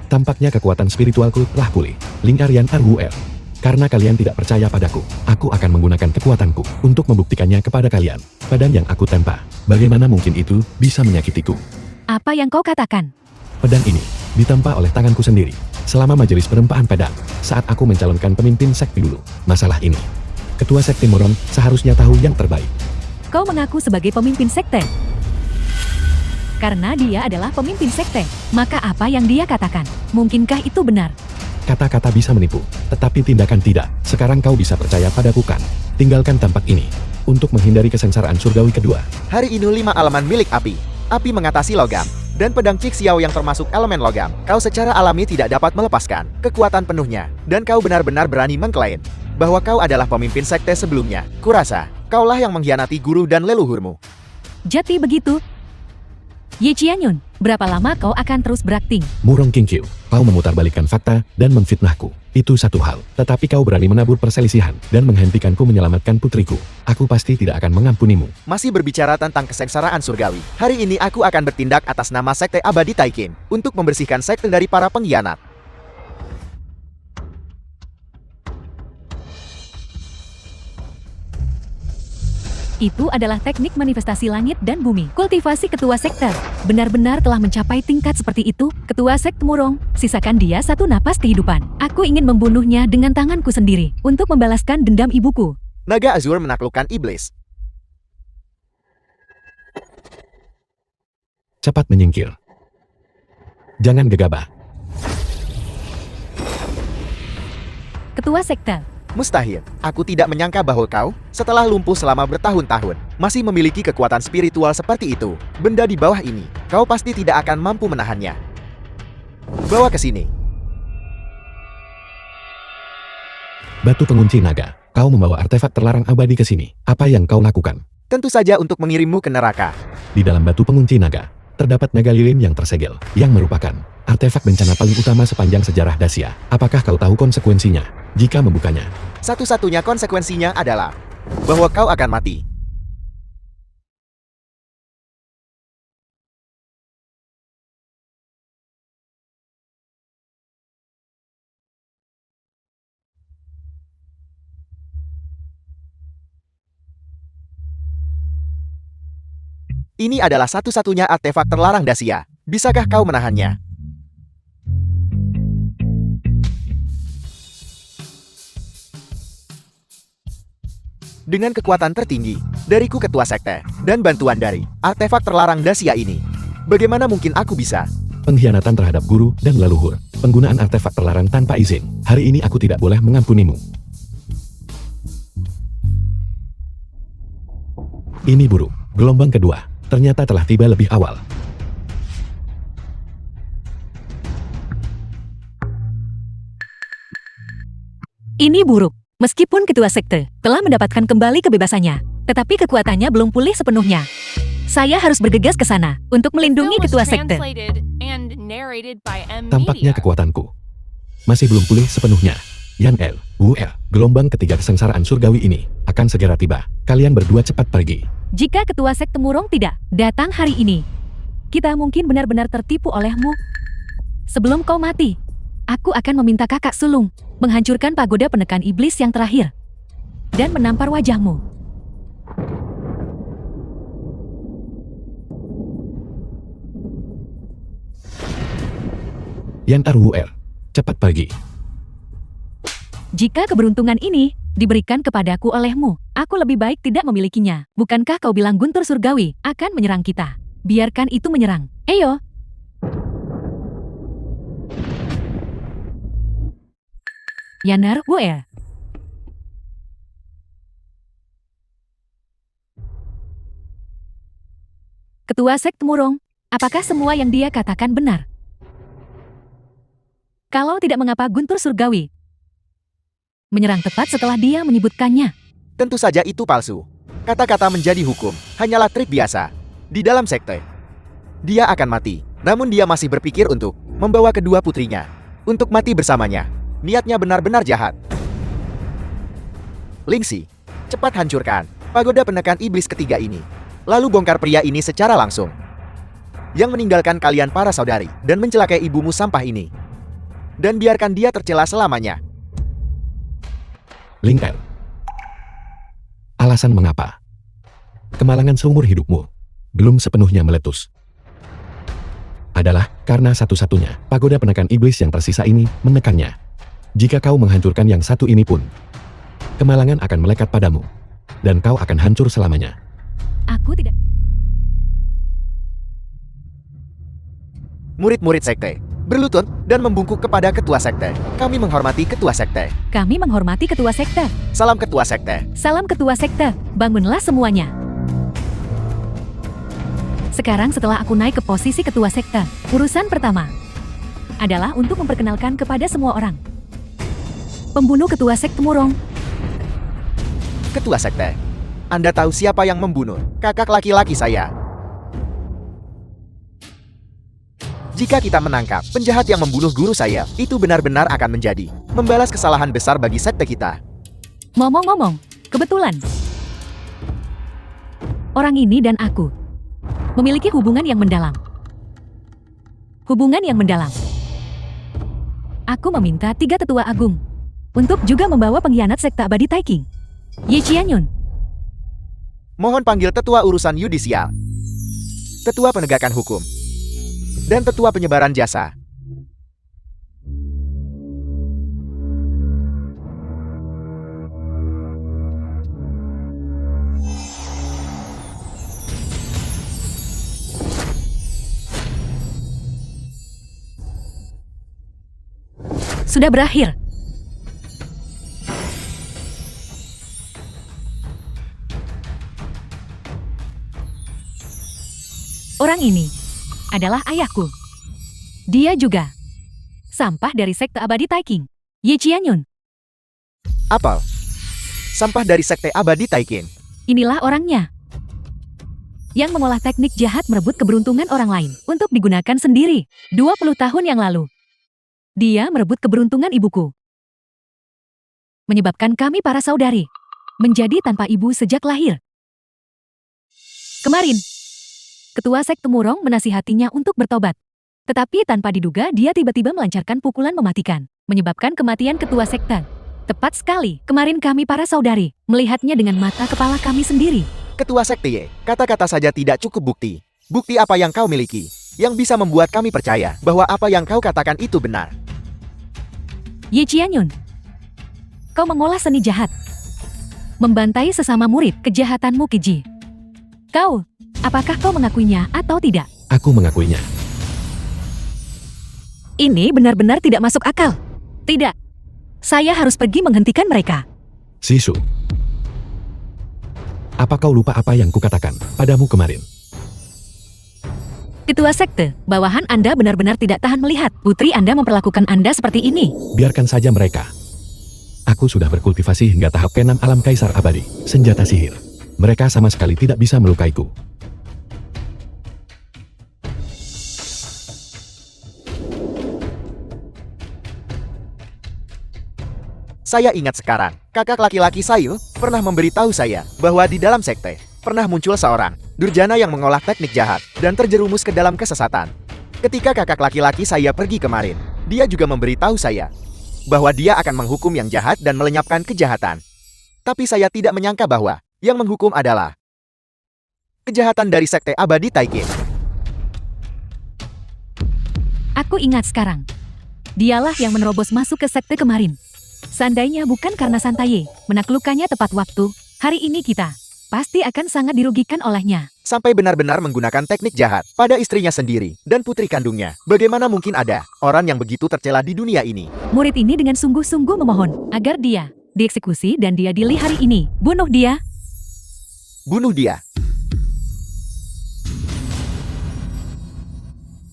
Tampaknya kekuatan spiritualku telah pulih. Ling Er, Yan Er, Wu Er. Karena kalian tidak percaya padaku, aku akan menggunakan kekuatanku untuk membuktikannya kepada kalian. Pedang yang aku tempa, bagaimana mungkin itu bisa menyakitiku? Apa yang kau katakan? Pedang ini ditempa oleh tanganku sendiri selama majelis perempaan pedang saat aku mencalonkan pemimpin sekte dulu. Masalah ini, Ketua Sekte Moron seharusnya tahu yang terbaik. Kau mengaku sebagai pemimpin sekte. Karena dia adalah pemimpin sekte, maka apa yang dia katakan, mungkinkah itu benar? Kata-kata bisa menipu, tetapi tindakan tidak. Sekarang kau bisa percaya padaku kan? Tinggalkan tempat ini untuk menghindari kesengsaraan surgawi kedua. Hari ini 5 elemen milik api. Api mengatasi logam. Dan pedang Cixiao yang termasuk elemen logam. Kau secara alami tidak dapat melepaskan kekuatan penuhnya. Dan kau benar-benar berani mengklaim bahwa kau adalah pemimpin sekte sebelumnya. Kurasa, kaulah yang mengkhianati guru dan leluhurmu. Jadi begitu? Ye Qianyun, berapa lama kau akan terus berakting? Murong Qingqiu, kau memutarbalikkan fakta dan memfitnahku. Itu satu hal. Tetapi kau berani menabur perselisihan dan menghentikanku menyelamatkan putriku. Aku pasti tidak akan mengampunimu. Masih berbicara tentang kesengsaraan surgawi. Hari ini aku akan bertindak atas nama sekte abadi Taikin untuk membersihkan sekte dari para pengkhianat. Itu adalah teknik manifestasi langit dan bumi. Kultivasi ketua sekte benar-benar telah mencapai tingkat seperti itu. Ketua sekte murung, sisakan dia satu napas kehidupan. Aku ingin membunuhnya dengan tanganku sendiri untuk membalaskan dendam ibuku. Naga Azur menaklukkan iblis. Cepat menyingkir. Jangan gegabah. Ketua sekte, Mustahil. Aku tidak menyangka bahwa kau, setelah lumpuh selama bertahun-tahun, masih memiliki kekuatan spiritual seperti itu. Benda di bawah ini, kau pasti tidak akan mampu menahannya. Bawa ke sini. Batu pengunci naga, kau membawa artefak terlarang abadi ke sini. Apa yang kau lakukan? Tentu saja untuk mengirimmu ke neraka. Di dalam batu pengunci naga, terdapat naga lilin yang tersegel, yang merupakan artefak bencana paling utama sepanjang sejarah Dacia. Apakah kau tahu konsekuensinya jika membukanya? Satu-satunya konsekuensinya adalah bahwa kau akan mati. Ini adalah satu-satunya artefak terlarang Dacia. Bisakah kau menahannya? Dengan kekuatan tertinggi, dariku ketua sekte, dan bantuan dari artefak terlarang Dacia ini, bagaimana mungkin aku bisa? Pengkhianatan terhadap guru dan leluhur. Penggunaan artefak terlarang tanpa izin. Hari ini aku tidak boleh mengampunimu. Ini buruk. Gelombang kedua ternyata telah tiba lebih awal. Ini buruk. Meskipun ketua sekte telah mendapatkan kembali kebebasannya, tetapi kekuatannya belum pulih sepenuhnya. Saya harus bergegas ke sana untuk The melindungi film was ketua sekte. translated and narrated by M Tampaknya Media. kekuatanku masih belum pulih sepenuhnya. Yan El, Wu El, gelombang ketiga kesengsaraan surgawi ini akan segera tiba. Kalian berdua cepat pergi. Jika ketua sekte Murong tidak datang hari ini, kita mungkin benar-benar tertipu olehmu. Sebelum kau mati, aku akan meminta kakak sulung menghancurkan pagoda penekan iblis yang terakhir dan menampar wajahmu. Yan Er Wu El, cepat pergi. Jika keberuntungan ini diberikan kepadaku olehmu, aku lebih baik tidak memilikinya. Bukankah kau bilang Guntur Surgawi akan menyerang kita? Biarkan itu menyerang. Ayo. Yanar Wu-El. Ketua Sekte Murong, apakah semua yang dia katakan benar? Kalau tidak, mengapa Guntur Surgawi menyerang tepat setelah dia menyebutkannya? Tentu saja itu palsu. Kata-kata menjadi hukum hanyalah trik biasa. Di dalam sekte, dia akan mati. Namun dia masih berpikir untuk membawa kedua putrinya untuk mati bersamanya. Niatnya benar-benar jahat. Lingxi, cepat hancurkan pagoda penekan iblis ketiga ini. Lalu bongkar pria ini secara langsung. Yang meninggalkan kalian para saudari dan mencelakai ibumu sampah ini. Dan biarkan dia tercela selamanya. Ling El. Alasan mengapa kemalangan seumur hidupmu belum sepenuhnya meletus adalah karena satu-satunya pagoda penekan iblis yang tersisa ini menekannya. Jika kau menghancurkan yang satu ini pun, kemalangan akan melekat padamu, dan kau akan hancur selamanya. Aku tidak... Murid-murid sekte berlutut dan membungkuk kepada ketua sekte. Kami menghormati ketua sekte. Kami menghormati ketua sekte. Salam ketua sekte. Salam ketua sekte, bangunlah semuanya. Sekarang setelah aku naik ke posisi ketua sekte, urusan pertama adalah untuk memperkenalkan kepada semua orang. Pembunuh ketua sekte Murong. Ketua sekte, Anda tahu siapa yang membunuh kakak laki-laki saya? Jika kita menangkap penjahat yang membunuh guru saya, itu benar-benar akan menjadi membalas kesalahan besar bagi sekte kita. Ngomong-ngomong, kebetulan orang ini dan aku memiliki hubungan yang mendalam. Hubungan yang mendalam. Aku meminta 3 tetua agung untuk juga membawa pengkhianat sekte abadi Taiking, Ye Qianyun. Mohon panggil tetua urusan yudisial, tetua penegakan hukum, dan tetua penyebaran jasa. Sudah berakhir. Orang ini adalah ayahku. Dia juga sampah dari sekte abadi Taiking, Ye Qianyun. Apel, sampah dari sekte abadi Taiking. Inilah orangnya yang mengolah teknik jahat merebut keberuntungan orang lain untuk digunakan sendiri. 20 tahun yang lalu, dia merebut keberuntungan ibuku, menyebabkan kami para saudari menjadi tanpa ibu sejak lahir. Kemarin, ketua sekte Murong menasihatinya untuk bertobat. Tetapi tanpa diduga dia tiba-tiba melancarkan pukulan mematikan, menyebabkan kematian ketua sekte. Tepat sekali, kemarin kami para saudari melihatnya dengan mata kepala kami sendiri. Ketua Sekte Y, kata-kata saja tidak cukup bukti. Bukti apa yang kau miliki, yang bisa membuat kami percaya bahwa apa yang kau katakan itu benar? Ye Qianyun, kau mengolah seni jahat. Membantai sesama murid, kejahatanmu keji. Kau, apakah kau mengakuinya atau tidak? Aku mengakuinya. Ini benar-benar tidak masuk akal. Tidak. Saya harus pergi menghentikan mereka. Sisu. Apa kau lupa apa yang kukatakan padamu kemarin? Ketua Sekte, bawahan Anda benar-benar tidak tahan melihat putri Anda memperlakukan Anda seperti ini. Biarkan saja mereka. Aku sudah berkultivasi hingga tahap ke-6 alam kaisar abadi, senjata sihir. Mereka sama sekali tidak bisa melukaiku. Saya ingat sekarang, kakak laki-laki Sail pernah memberitahu saya bahwa di dalam sekte pernah muncul seorang durjana yang mengolah teknik jahat dan terjerumus ke dalam kesesatan. Ketika kakak laki-laki saya pergi kemarin, dia juga memberitahu saya bahwa dia akan menghukum yang jahat dan melenyapkan kejahatan. Tapi saya tidak menyangka bahwa yang menghukum adalah kejahatan dari sekte abadi Taikin. Aku ingat sekarang. Dialah yang menerobos masuk ke sekte kemarin. Seandainya bukan karena Santaye menaklukkannya tepat waktu, hari ini kita pasti akan sangat dirugikan olehnya. Sampai benar-benar menggunakan teknik jahat pada istrinya sendiri dan putri kandungnya. Bagaimana mungkin ada orang yang begitu tercela di dunia ini? Murid ini dengan sungguh-sungguh memohon agar dia dieksekusi dan diadili hari ini. Bunuh dia. Bunuh dia.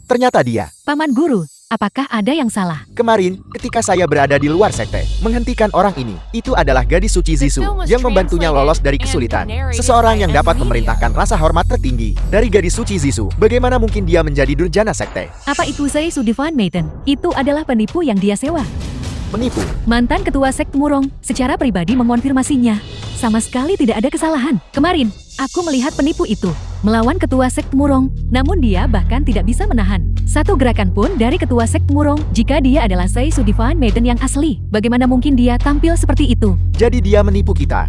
Ternyata dia. Paman Guru, apakah ada yang salah? Kemarin, ketika saya berada di luar sekte, menghentikan orang ini, itu adalah gadis suci Zisu yang membantunya lolos dari kesulitan. Seseorang yang dapat memerintahkan rasa hormat tertinggi dari gadis suci Zisu. Bagaimana mungkin dia menjadi durjana sekte? Apa itu Seisu Divine Maiden? Itu adalah penipu yang dia sewa. Menipu. Mantan ketua sekte Murong secara pribadi mengonfirmasinya. Sama sekali tidak ada kesalahan. Kemarin, aku melihat penipu itu melawan ketua sekte Murong, namun dia bahkan tidak bisa menahan satu gerakan pun dari ketua sekte Murong. Jika dia adalah Seisu Divine Maiden yang asli, bagaimana mungkin dia tampil seperti itu? Jadi dia menipu kita.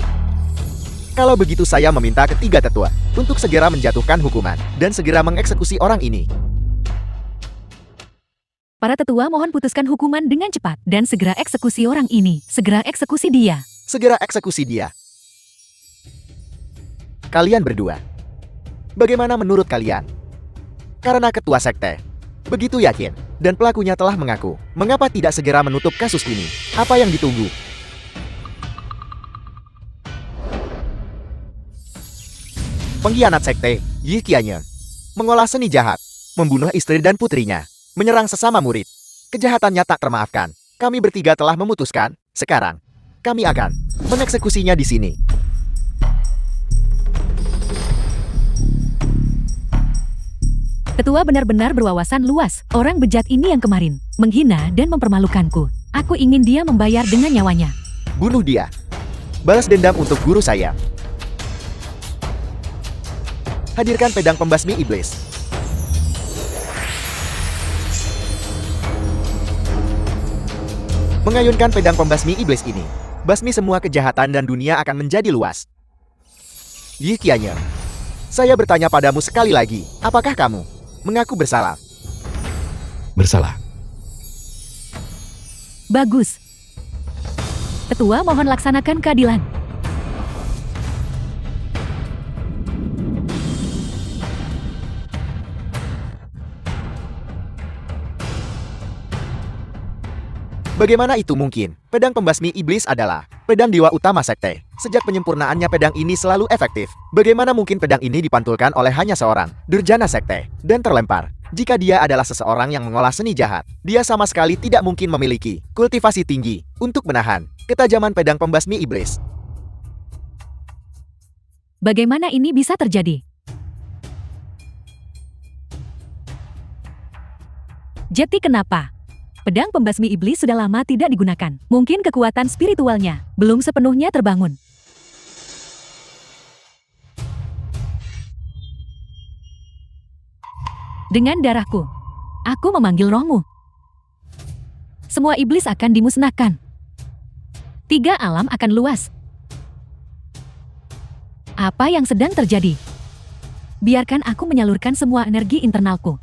Kalau begitu saya meminta ketiga tetua untuk segera menjatuhkan hukuman dan segera mengeksekusi orang ini. Para tetua mohon putuskan hukuman dengan cepat dan segera eksekusi orang ini. Segera eksekusi dia. Segera eksekusi dia. Kalian berdua. Bagaimana menurut kalian? Karena ketua sekte begitu yakin dan pelakunya telah mengaku, mengapa tidak segera menutup kasus ini? Apa yang ditunggu? Pengkhianat sekte, Yi Qianyun, mengolah seni jahat, membunuh istri dan putrinya, menyerang sesama murid. Kejahatannya tak termaafkan. Kami bertiga telah memutuskan, sekarang kami akan mengeksekusinya di sini. Ketua benar-benar berwawasan luas. Orang bejat ini yang kemarin menghina dan mempermalukanku. Aku ingin dia membayar dengan nyawanya. Bunuh dia. Balas dendam untuk guru saya. Hadirkan pedang pembasmi iblis. Mengayunkan pedang pembasmi iblis ini, basmi semua kejahatan dan dunia akan menjadi luas. Yi Qianyun, saya bertanya padamu sekali lagi, apakah kamu mengaku bersalah? Bersalah. Bagus. Ketua mohon laksanakan keadilan. Bagaimana itu mungkin? Pedang pembasmi iblis adalah pedang dewa utama sekte. Sejak penyempurnaannya pedang ini selalu efektif. Bagaimana mungkin pedang ini dipantulkan oleh hanya seorang durjana sekte dan terlempar? Jika dia adalah seseorang yang mengolah seni jahat, dia sama sekali tidak mungkin memiliki kultivasi tinggi untuk menahan ketajaman pedang pembasmi iblis. Bagaimana ini bisa terjadi? Jadi kenapa? Pedang pembasmi iblis sudah lama tidak digunakan. Mungkin kekuatan spiritualnya belum sepenuhnya terbangun. Dengan darahku, aku memanggil rohmu. Semua iblis akan dimusnahkan. 3 alam akan luas. Apa yang sedang terjadi? Biarkan aku menyalurkan semua energi internalku.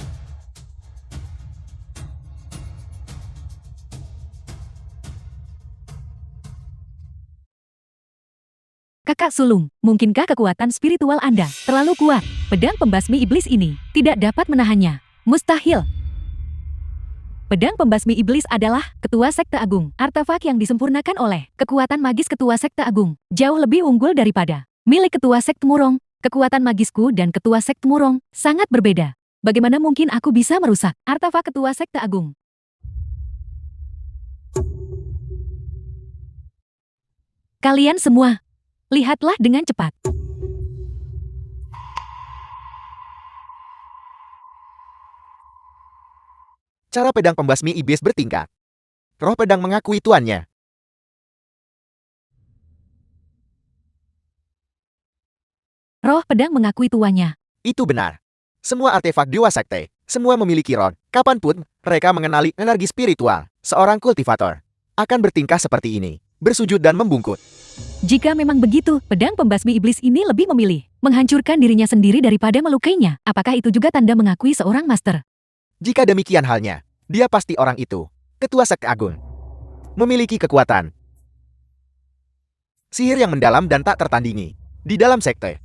Kakak sulung, mungkinkah kekuatan spiritual Anda terlalu kuat? Pedang pembasmi iblis ini tidak dapat menahannya. Mustahil. Pedang pembasmi iblis adalah ketua sekte agung. Artefak yang disempurnakan oleh kekuatan magis ketua sekte agung jauh lebih unggul daripada milik ketua sekte Murong. Kekuatan magisku dan ketua sekte Murong sangat berbeda. Bagaimana mungkin aku bisa merusak artefak ketua sekte agung? Kalian semua, lihatlah dengan cepat. Cara pedang pembasmi iblis bertingkat. Roh pedang mengakui tuannya. Roh pedang mengakui tuannya. Itu benar. Semua artefak Dewa Sekte, semua memiliki roh. Kapanpun mereka mengenali energi spiritual, seorang kultivator akan bertingkah seperti ini, bersujud dan membungkuk. Jika memang begitu, pedang pembasmi iblis ini lebih memilih menghancurkan dirinya sendiri daripada melukainya. Apakah itu juga tanda mengakui seorang master? Jika demikian halnya, dia pasti orang itu, ketua sekte agung, memiliki kekuatan sihir yang mendalam dan tak tertandingi di dalam sekte.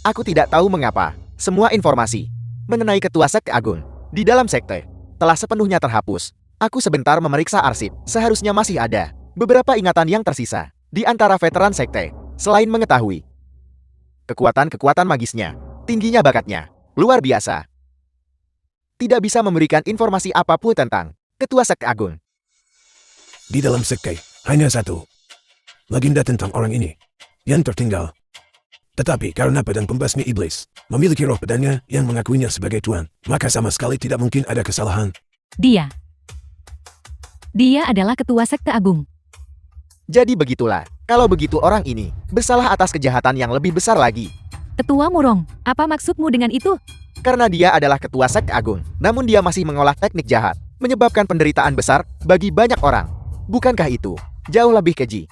Aku tidak tahu mengapa semua informasi mengenai ketua sekte agung di dalam sekte telah sepenuhnya terhapus. Aku sebentar memeriksa arsip, seharusnya masih ada beberapa ingatan yang tersisa di antara veteran sekte. Selain mengetahui kekuatan magisnya, tingginya bakatnya, luar biasa, tidak bisa memberikan informasi apapun tentang ketua sekte agung. Di dalam sekte, hanya satu legenda tentang orang ini yang tertinggal. Tetapi karena pedang pembasmi iblis memiliki roh pedangnya yang mengakuinya sebagai tuan, maka sama sekali tidak mungkin ada kesalahan. Dia adalah ketua sekte agung. Jadi begitulah, kalau begitu orang ini bersalah atas kejahatan yang lebih besar lagi. Ketua Murong, apa maksudmu dengan itu? Karena dia adalah ketua sekte agung, namun dia masih mengolah teknik jahat, menyebabkan penderitaan besar bagi banyak orang. Bukankah itu jauh lebih keji?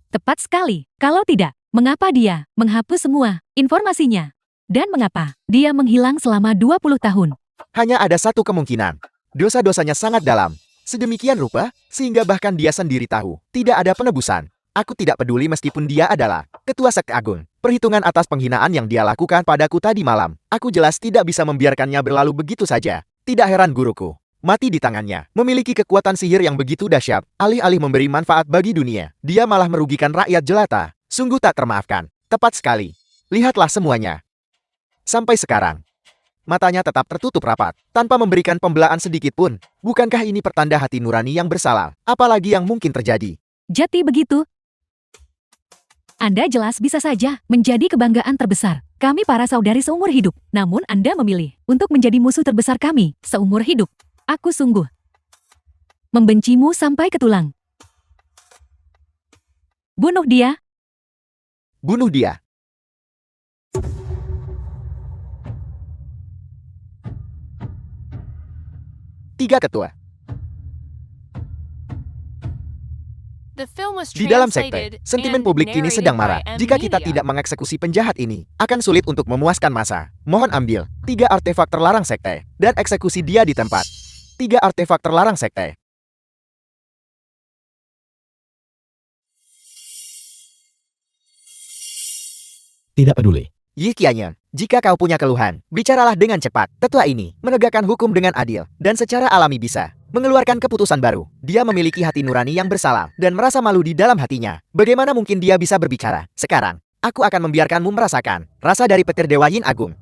Tepat sekali. Kalau tidak, mengapa dia menghapus semua informasinya? Dan mengapa dia menghilang selama 20 tahun? Hanya ada satu kemungkinan. Dosa-dosanya sangat dalam. Sedemikian rupa, sehingga bahkan dia sendiri tahu, tidak ada penebusan. Aku tidak peduli meskipun dia adalah ketua sekte agung. Perhitungan atas penghinaan yang dia lakukan padaku tadi malam, aku jelas tidak bisa membiarkannya berlalu begitu saja. Tidak heran guruku mati di tangannya. Memiliki kekuatan sihir yang begitu dahsyat, alih-alih memberi manfaat bagi dunia, dia malah merugikan rakyat jelata. Sungguh tak termaafkan. Tepat sekali. Lihatlah semuanya. Sampai sekarang, matanya tetap tertutup rapat, tanpa memberikan pembelaan sedikit pun. Bukankah ini pertanda hati nurani yang bersalah? Apalagi yang mungkin terjadi? Jati begitu. Anda jelas bisa saja menjadi kebanggaan terbesar kami para saudari seumur hidup. Namun Anda memilih untuk menjadi musuh terbesar kami seumur hidup. Aku sungguh membencimu sampai ke tulang. Bunuh dia. Bunuh dia. Tiga ketua. The film was Di dalam sekte, translated sentimen and publik kini sedang narrated marah. by Jika kita M-Media. tidak mengeksekusi penjahat ini, akan sulit untuk memuaskan massa. Mohon ambil 3 artefak terlarang sekte, dan eksekusi dia di tempat. 3 artefak terlarang sekte. Tidak peduli. Yi Qianyan, jika kau punya keluhan, bicaralah dengan cepat. Tetua ini menegakkan hukum dengan adil, dan secara alami bisa mengeluarkan keputusan baru. Dia memiliki hati nurani yang bersalah, dan merasa malu di dalam hatinya. Bagaimana mungkin dia bisa berbicara? Sekarang, aku akan membiarkanmu merasakan rasa dari petir Dewa Yin Agung.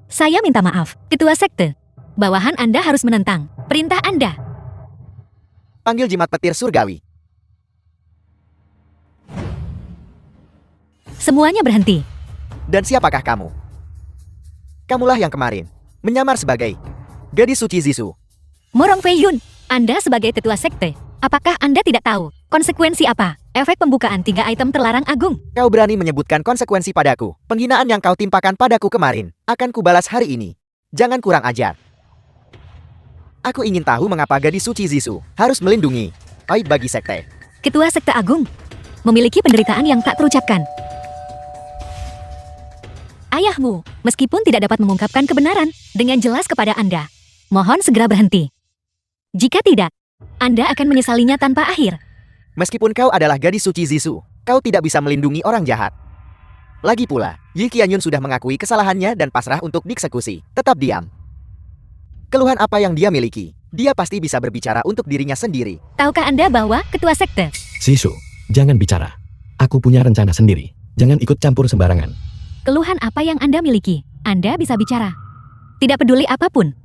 Saya minta maaf, ketua sekte. Bawahan Anda harus menentang perintah Anda. Panggil jimat petir surgawi. Semuanya berhenti. Dan siapakah kamu? Kamulah yang kemarin menyamar sebagai gadis suci Zisu. Morong Fei Yun, Anda sebagai ketua sekte, apakah Anda tidak tahu konsekuensi apa efek pembukaan 3 item terlarang agung? Kau berani menyebutkan konsekuensi padaku. Penghinaan yang kau timpakan padaku kemarin akan kubalas hari ini. Jangan kurang ajar. Aku ingin tahu mengapa gadis suci Zisu harus melindungi aib bagi sekte. Ketua sekte agung memiliki penderitaan yang tak terucapkan. ayahmu, meskipun tidak dapat mengungkapkan kebenaran dengan jelas kepada Anda. Mohon segera berhenti. Jika tidak, Anda akan menyesalinya tanpa akhir. Meskipun kau adalah gadis suci Zisu, kau tidak bisa melindungi orang jahat. Lagi pula, Yi Qianyun sudah mengakui kesalahannya dan pasrah untuk dieksekusi. Tetap diam. Keluhan apa yang dia miliki? Dia pasti bisa berbicara untuk dirinya sendiri. Tahukah Anda bahwa ketua sekte? Sisu, jangan bicara. Aku punya rencana sendiri. Jangan ikut campur sembarangan. Keluhan apa yang Anda miliki? Anda bisa bicara. Tidak peduli apapun.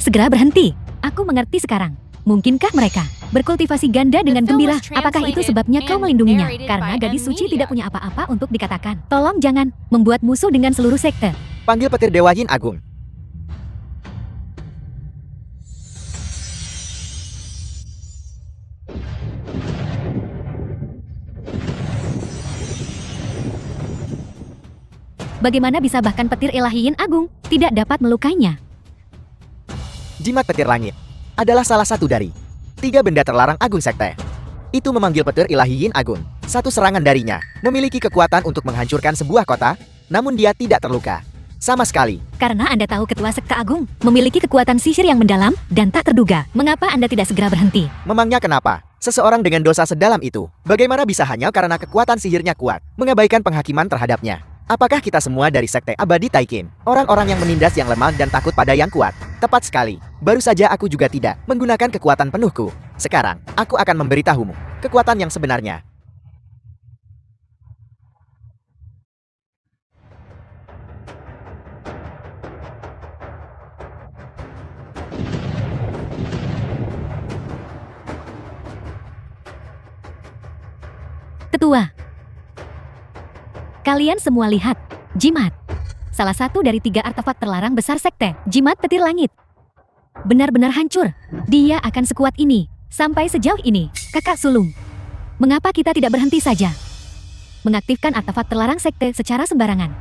Segera berhenti. Aku mengerti sekarang. Mungkinkah mereka berkultivasi ganda dengan gembira? Apakah itu sebabnya kau melindunginya? Karena gadis suci tidak punya apa-apa untuk dikatakan. Tolong jangan membuat musuh dengan seluruh sekte. Panggil petir Dewa Yin Agung. Bagaimana bisa bahkan petir Ilahi Yin Agung tidak dapat melukainya? Jimat petir langit adalah salah satu dari 3 benda terlarang Agung Sekte. Itu memanggil petir Ilahi Yin Agung. Satu serangan darinya memiliki kekuatan untuk menghancurkan sebuah kota, namun dia tidak terluka sama sekali. Karena Anda tahu ketua sekte Agung memiliki kekuatan sihir yang mendalam dan tak terduga. Mengapa Anda tidak segera berhenti? Memangnya kenapa? Seseorang dengan dosa sedalam itu, bagaimana bisa hanya karena kekuatan sihirnya kuat, mengabaikan penghakiman terhadapnya? Apakah kita semua dari Sekte Abadi Taikin, orang-orang yang menindas yang lemah dan takut pada yang kuat? Tepat sekali. Baru saja aku juga tidak menggunakan kekuatan penuhku. Sekarang, aku akan memberitahumu kekuatan yang sebenarnya. Ketua, kalian semua lihat, jimat. Salah satu dari 3 artefak terlarang besar sekte, jimat petir langit. Benar-benar hancur. Dia akan sekuat ini, sampai sejauh ini. Kakak sulung, mengapa kita tidak berhenti saja? Mengaktifkan artefak terlarang sekte secara sembarangan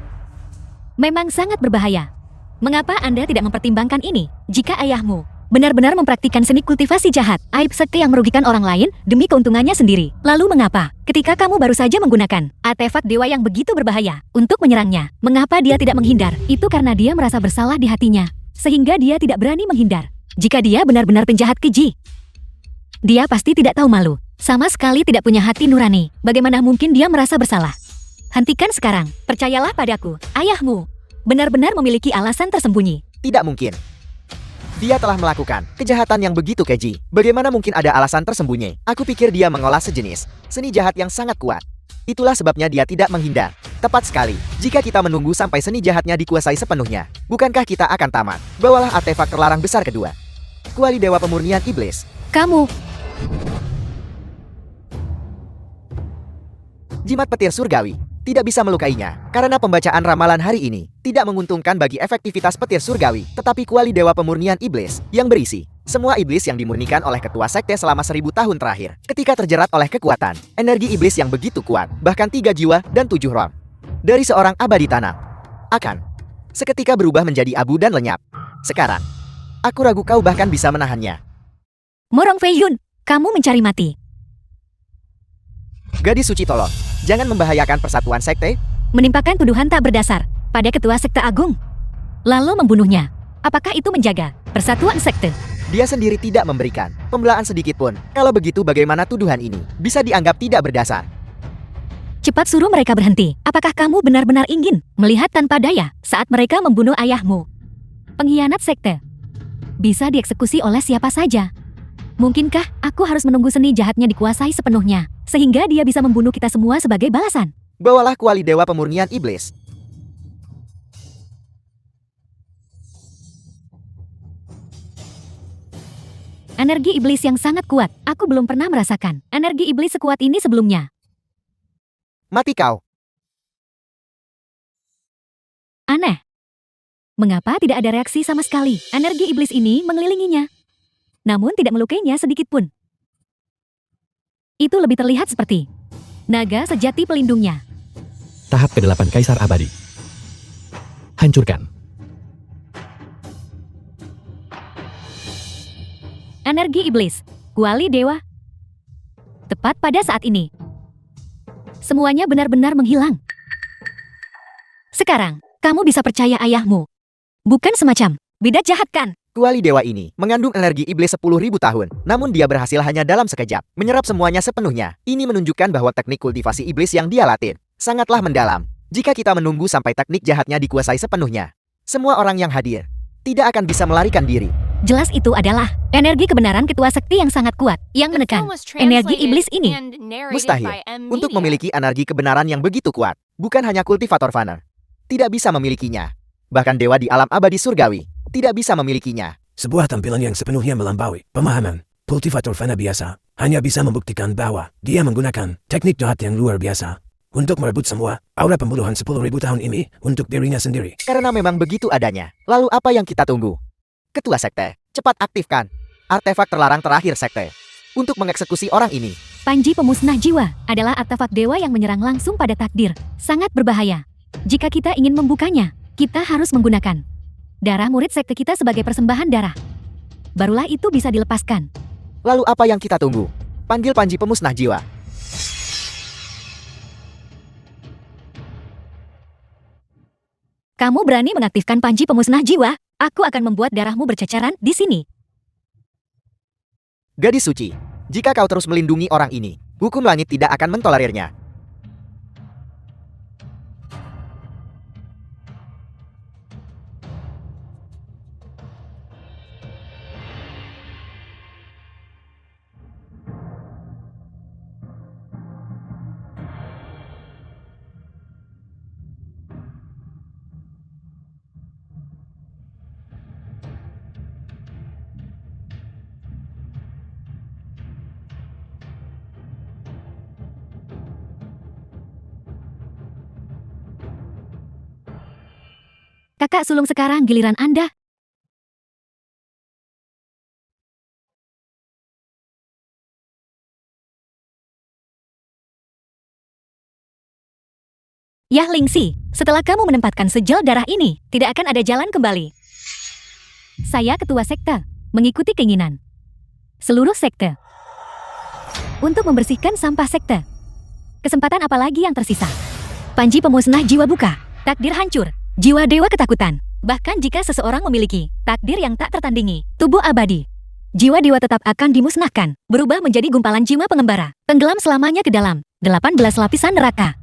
memang sangat berbahaya. Mengapa Anda tidak mempertimbangkan ini? Jika ayahmu benar-benar mempraktikkan seni kultivasi jahat, aib sekte yang merugikan orang lain demi keuntungannya sendiri. Lalu mengapa, ketika kamu baru saja menggunakan artefak dewa yang begitu berbahaya untuk menyerangnya, mengapa dia tidak menghindar? Itu karena dia merasa bersalah di hatinya, sehingga dia tidak berani menghindar. Jika dia benar-benar penjahat keji, dia pasti tidak tahu malu, sama sekali tidak punya hati nurani. Bagaimana mungkin dia merasa bersalah? Hentikan sekarang, percayalah padaku, ayahmu benar-benar memiliki alasan tersembunyi. Tidak mungkin. Dia telah melakukan kejahatan yang begitu keji. Bagaimana mungkin ada alasan tersembunyi? Aku pikir dia mengolah sejenis seni jahat yang sangat kuat. Itulah sebabnya dia tidak menghindar. Tepat sekali. Jika kita menunggu sampai seni jahatnya dikuasai sepenuhnya, bukankah kita akan tamat? Bawalah artefak terlarang besar kedua. Kuali Dewa Pemurnian Iblis. Kamu, Jimat petir surgawi tidak bisa melukainya, karena pembacaan ramalan hari ini tidak menguntungkan bagi efektivitas petir surgawi, tetapi kuali Dewa Pemurnian Iblis yang berisi semua iblis yang dimurnikan oleh ketua sekte selama 1000 tahun terakhir. Ketika terjerat oleh kekuatan, energi iblis yang begitu kuat, bahkan 3 jiwa dan 7 roh dari seorang abadi tanah akan seketika berubah menjadi abu dan lenyap. Sekarang, aku ragu kau bahkan bisa menahannya. Morong Fei Yun, kamu mencari mati. Gadis suci tolong, jangan membahayakan persatuan sekte. Menimpakan tuduhan tak berdasar pada ketua sekte agung, lalu membunuhnya. Apakah itu menjaga persatuan sekte? Dia sendiri tidak memberikan pembelaan sedikit pun. Kalau begitu bagaimana tuduhan ini bisa dianggap tidak berdasar? Cepat suruh mereka berhenti. Apakah kamu benar-benar ingin melihat tanpa daya saat mereka membunuh ayahmu? Pengkhianat sekte bisa dieksekusi oleh siapa saja. Mungkinkah aku harus menunggu seni jahatnya dikuasai sepenuhnya, sehingga dia bisa membunuh kita semua sebagai balasan? Bawalah kuali Dewa Pemurnian Iblis. Energi iblis yang sangat kuat. Aku belum pernah merasakan energi iblis sekuat ini sebelumnya. Mati kau. Aneh. Mengapa tidak ada reaksi sama sekali? Energi iblis ini mengelilinginya, namun tidak melukainya sedikit pun. Itu lebih terlihat seperti naga sejati pelindungnya. Tahap ke-8 Kaisar Abadi. Hancurkan. Energi iblis, kuali dewa. Tepat pada saat ini, semuanya benar-benar menghilang. Sekarang, Kamu bisa percaya ayahmu. Bukan semacam bidat jahat kan? Kuali dewa ini mengandung energi iblis 10.000 tahun, namun dia berhasil hanya dalam sekejap, menyerap semuanya sepenuhnya. Ini menunjukkan bahwa teknik kultivasi iblis yang dia latih sangatlah mendalam. Jika kita menunggu sampai teknik jahatnya dikuasai sepenuhnya, semua orang yang hadir tidak akan bisa melarikan diri. Jelas itu adalah energi kebenaran ketua sekti yang sangat kuat, yang The menekan film was energi translated iblis ini. and narrated Mustahil. by M Untuk Media. memiliki energi kebenaran yang begitu kuat, bukan hanya kultivator Fana tidak bisa memilikinya. Bahkan dewa di alam abadi surgawi tidak bisa memilikinya. Sebuah tampilan yang sepenuhnya melampaui pemahaman kultivator Fana biasa hanya bisa membuktikan bahwa dia menggunakan teknik jahat yang luar biasa untuk merebut semua aura pembunuhan 10.000 tahun ini untuk dirinya sendiri. Karena memang begitu adanya. Lalu apa yang kita tunggu? Ketua sekte, cepat aktifkan artefak terlarang terakhir sekte untuk mengeksekusi orang ini. Panji pemusnah jiwa adalah artefak dewa yang menyerang langsung pada takdir. Sangat berbahaya. Jika kita ingin membukanya, kita harus menggunakan darah murid sekte kita sebagai persembahan darah. Barulah itu bisa dilepaskan. Lalu apa yang kita tunggu? Panggil Panji pemusnah jiwa. Kamu berani mengaktifkan Panji pemusnah jiwa? Aku akan membuat darahmu berceceran di sini. Gadis suci, jika kau terus melindungi orang ini, hukum langit tidak akan mentolerirnya. Kakak sulung sekarang giliran Anda. Yah Lingxi, setelah kamu menempatkan sejel darah ini, tidak akan ada jalan kembali. Saya ketua sekte, mengikuti keinginan seluruh sekte untuk membersihkan sampah sekte. Kesempatan apa lagi yang tersisa? Panji pemusnah jiwa buka, takdir hancur, jiwa dewa ketakutan. Bahkan jika seseorang memiliki takdir yang tak tertandingi, tubuh abadi, jiwa dewa tetap akan dimusnahkan, berubah menjadi gumpalan jiwa pengembara, tenggelam selamanya ke dalam 18 lapisan neraka.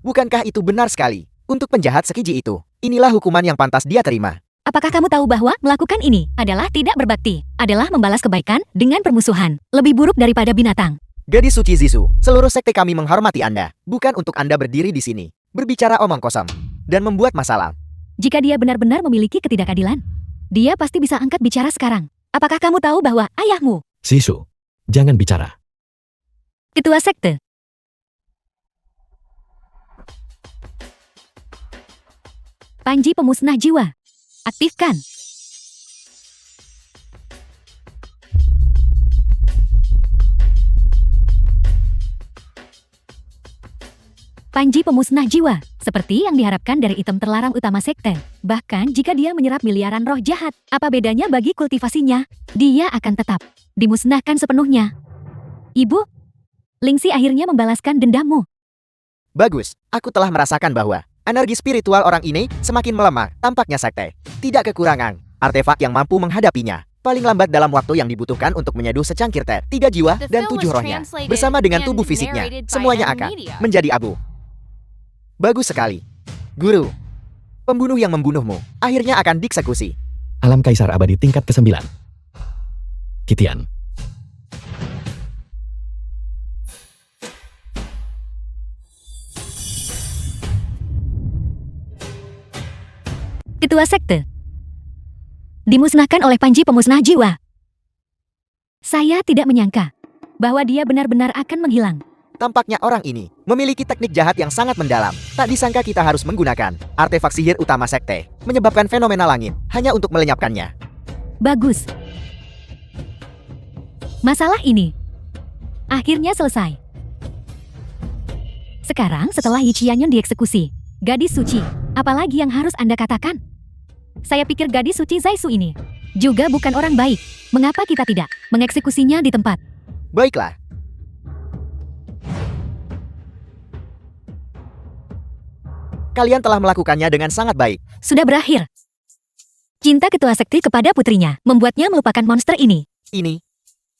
Bukankah itu benar sekali? Untuk penjahat sekiji itu, inilah hukuman yang pantas dia terima. Apakah kamu tahu bahwa melakukan ini adalah tidak berbakti, adalah membalas kebaikan dengan permusuhan, lebih buruk daripada binatang? Gadis suci Zisu, seluruh sekte kami menghormati Anda, bukan untuk Anda berdiri di sini, berbicara omong kosong, dan membuat masalah. Jika dia benar-benar memiliki ketidakadilan, dia pasti bisa angkat bicara sekarang. Apakah kamu tahu bahwa ayahmu, Sisu, jangan bicara. ketua sekte, Panji pemusnah jiwa, aktifkan. Panji pemusnah jiwa, seperti yang diharapkan dari item terlarang utama sekte. Bahkan jika dia menyerap miliaran roh jahat, apa bedanya bagi kultivasinya? Dia akan tetap dimusnahkan sepenuhnya. Ibu, Lingxi akhirnya membalaskan dendammu. Bagus, aku telah merasakan bahwa energi spiritual orang ini semakin melemah. Tampaknya sekte tidak kekurangan artefak yang mampu menghadapinya. Paling lambat dalam waktu yang dibutuhkan untuk menyeduh secangkir teh, 3 jiwa The dan film 7 was rohnya, translated bersama dengan and tubuh fisiknya, narrated by semuanya M akan Media. menjadi abu. Bagus sekali. Guru, pembunuh yang membunuhmu akhirnya akan dieksekusi. Alam Kaisar Abadi tingkat ke-9. Kitian. Ketua sekte dimusnahkan oleh Panji pemusnah jiwa. Saya tidak menyangka bahwa dia benar-benar akan menghilang. Tampaknya orang ini memiliki teknik jahat yang sangat mendalam. Tak disangka kita harus menggunakan artefak sihir utama sekte, menyebabkan fenomena langit hanya untuk melenyapkannya. Bagus. Masalah ini akhirnya selesai. Sekarang setelah Yi Qianyun dieksekusi, gadis suci, apalagi yang harus Anda katakan? Saya pikir gadis suci Zaisu ini juga bukan orang baik. Mengapa kita tidak mengeksekusinya di tempat? Baiklah. Kalian telah melakukannya dengan sangat baik. Sudah berakhir. Cinta ketua sekte kepada putrinya membuatnya melupakan monster ini. Ini.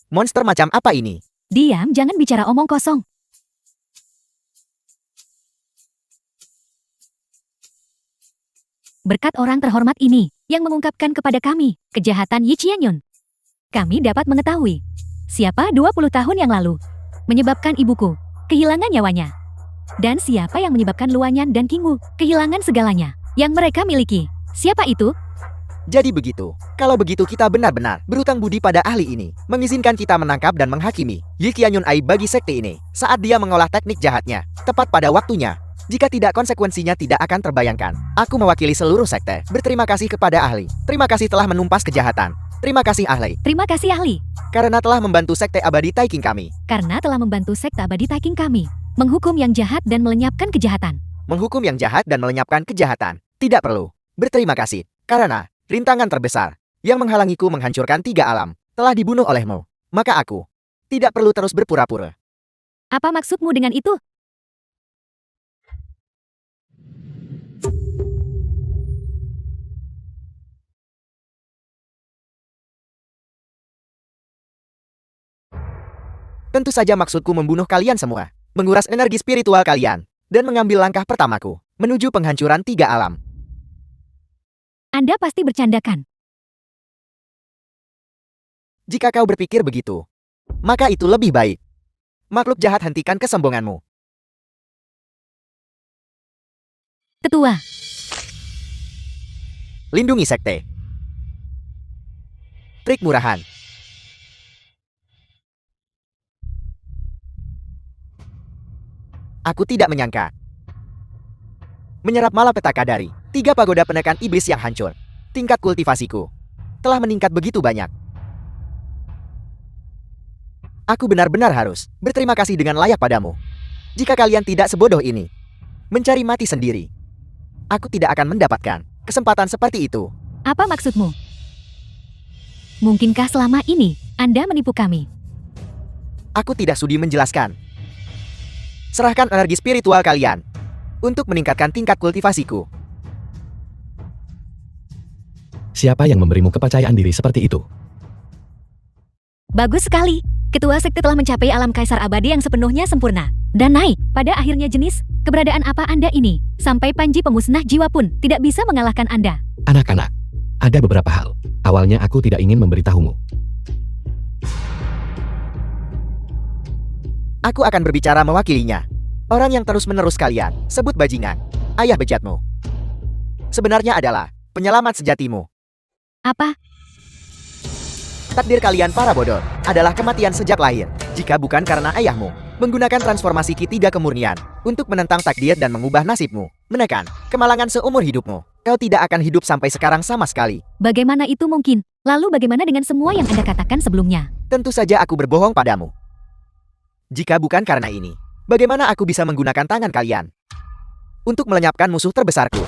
Monster macam apa ini? Diam, jangan bicara omong kosong. Berkat orang terhormat ini, yang mengungkapkan kepada kami, kejahatan Yi Qianyun. Kami dapat mengetahui, siapa 20 tahun yang lalu, menyebabkan ibuku, kehilangan nyawanya. Dan siapa yang menyebabkan Luanyan dan Kingwu, kehilangan segalanya, yang mereka miliki. Siapa itu? Jadi begitu. Kalau begitu kita benar-benar berhutang budi pada ahli ini, mengizinkan kita menangkap dan menghakimi Yi Qianyun Ai bagi sekte ini, saat dia mengolah teknik jahatnya, tepat pada waktunya. Jika tidak, konsekuensinya tidak akan terbayangkan. Aku mewakili seluruh sekte. Berterima kasih kepada ahli. Terima kasih telah menumpas kejahatan. Terima kasih ahli. Terima kasih ahli. Karena telah membantu sekte abadi Taiking kami. Karena telah membantu sekte abadi Taiking kami, menghukum yang jahat dan melenyapkan kejahatan. Menghukum yang jahat dan melenyapkan kejahatan. Tidak perlu. Berterima kasih. Karena rintangan terbesar yang menghalangiku menghancurkan 3 alam telah dibunuh olehmu. Maka aku tidak perlu terus berpura-pura. Apa maksudmu dengan itu? Tentu saja maksudku membunuh kalian semua, menguras energi spiritual kalian, dan mengambil langkah pertamaku menuju penghancuran 3 alam. Anda pasti bercandakan. Jika kau berpikir begitu, maka itu lebih baik. Makhluk jahat, hentikan kesombonganmu. Ketua, Lindungi sekte. Trik murahan. Aku tidak menyangka. Menyerap malapetaka dari 3 pagoda penekan iblis yang hancur. Tingkat kultivasiku telah meningkat begitu banyak. Aku benar-benar harus berterima kasih dengan layak padamu. Jika kalian tidak sebodoh ini, mencari mati sendiri, aku tidak akan mendapatkan kesempatan seperti itu. apa maksudmu? Mungkinkah selama ini Anda menipu kami? Aku tidak sudi menjelaskan. Serahkan energi spiritual kalian untuk meningkatkan tingkat kultivasiku. Siapa yang memberimu kepercayaan diri seperti itu? Bagus sekali. Ketua sekte telah mencapai alam kaisar abadi yang sepenuhnya sempurna dan naik pada akhirnya jenis. Keberadaan apa Anda ini? Sampai Panji pemusnah jiwa pun tidak bisa mengalahkan Anda. Anak-anak, ada beberapa hal. Awalnya aku tidak ingin memberitahumu. Aku akan berbicara mewakilinya. Orang yang terus-menerus kalian sebut bajingan, ayah bejatmu, sebenarnya adalah penyelamat sejatimu. Apa? Takdir kalian para bodoh adalah kematian sejak lahir. Jika bukan karena ayahmu menggunakan transformasi Ki 3 kemurnian untuk menentang takdir dan mengubah nasibmu, menekan kemalangan seumur hidupmu, kau tidak akan hidup sampai sekarang sama sekali. Bagaimana itu mungkin? Lalu bagaimana dengan semua yang Anda katakan sebelumnya? Tentu saja aku berbohong padamu. Jika bukan karena ini, bagaimana aku bisa menggunakan tangan kalian untuk melenyapkan musuh terbesarku?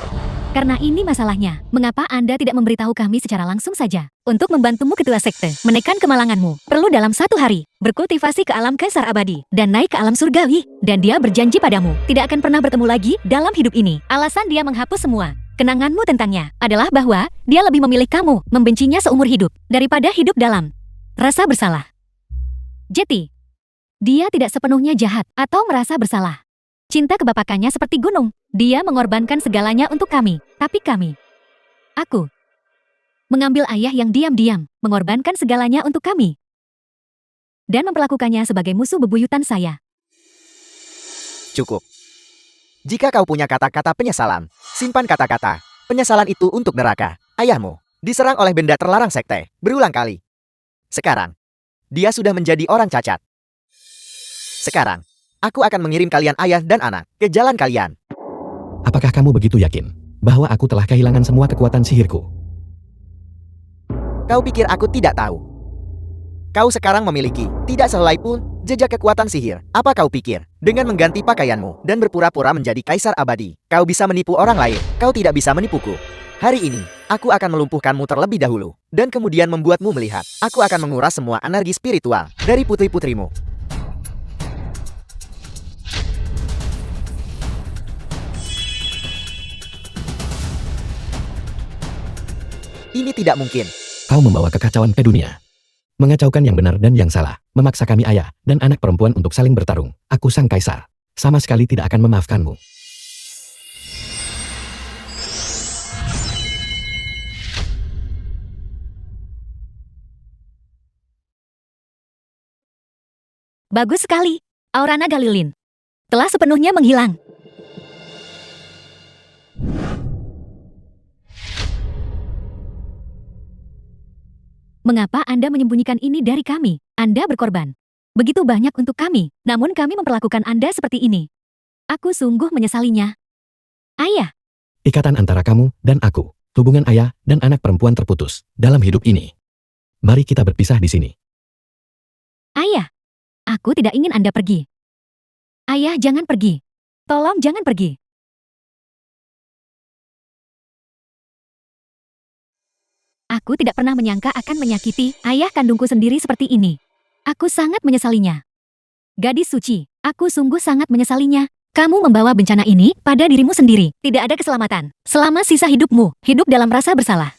Karena ini masalahnya. Mengapa Anda tidak memberitahu kami secara langsung saja? Untuk membantumu ketua sekte, menekan kemalanganmu, perlu dalam 1 hari, berkultivasi ke alam kaisar abadi, dan naik ke alam surgawi. Dan dia berjanji padamu, tidak akan pernah bertemu lagi dalam hidup ini. Alasan dia menghapus semua kenanganmu tentangnya adalah bahwa dia lebih memilih kamu, membencinya seumur hidup, daripada hidup dalam rasa bersalah. Jeti, dia tidak sepenuhnya jahat atau merasa bersalah. Cinta kebapakannya seperti gunung. Dia mengorbankan segalanya untuk kami. Tapi kami, aku, mengambil ayah yang diam-diam, mengorbankan segalanya untuk kami. Dan memperlakukannya sebagai musuh bebuyutan saya. Cukup. Jika kau punya kata-kata penyesalan, simpan kata-kata penyesalan itu untuk neraka. Ayahmu diserang oleh benda terlarang sekte berulang kali. Sekarang, dia sudah menjadi orang cacat. Sekarang, aku akan mengirim kalian ayah dan anak ke jalan kalian. Apakah kamu begitu yakin bahwa aku telah kehilangan semua kekuatan sihirku? Kau pikir aku tidak tahu? Kau sekarang memiliki tidak sehelai pun jejak kekuatan sihir. Apa kau pikir dengan mengganti pakaianmu dan berpura-pura menjadi kaisar abadi, kau bisa menipu orang lain? Kau tidak bisa menipuku. Hari ini, aku akan melumpuhkanmu terlebih dahulu, dan kemudian membuatmu melihat. Aku akan menguras semua energi spiritual dari putri-putrimu. Ini tidak mungkin. Kau membawa kekacauan ke dunia. Mengacaukan yang benar dan yang salah, memaksa kami ayah dan anak perempuan untuk saling bertarung. Aku sang kaisar. Sama sekali tidak akan memaafkanmu. Bagus sekali. Aura naga lilin telah sepenuhnya menghilang. Mengapa Anda menyembunyikan ini dari kami? Anda berkorban begitu banyak untuk kami, namun kami memperlakukan Anda seperti ini. Aku sungguh menyesalinya. Ayah, Ikatan antara kamu dan aku, hubungan ayah dan anak perempuan terputus dalam hidup ini. Mari kita berpisah di sini. ayah, aku tidak ingin Anda pergi. Ayah, jangan pergi. Tolong jangan pergi. Aku tidak pernah menyangka akan menyakiti ayah kandungku sendiri seperti ini. Aku sangat menyesalinya. Gadis suci, aku sungguh sangat menyesalinya. Kamu membawa bencana ini pada dirimu sendiri. Tidak ada keselamatan selama sisa hidupmu, hidup dalam rasa bersalah.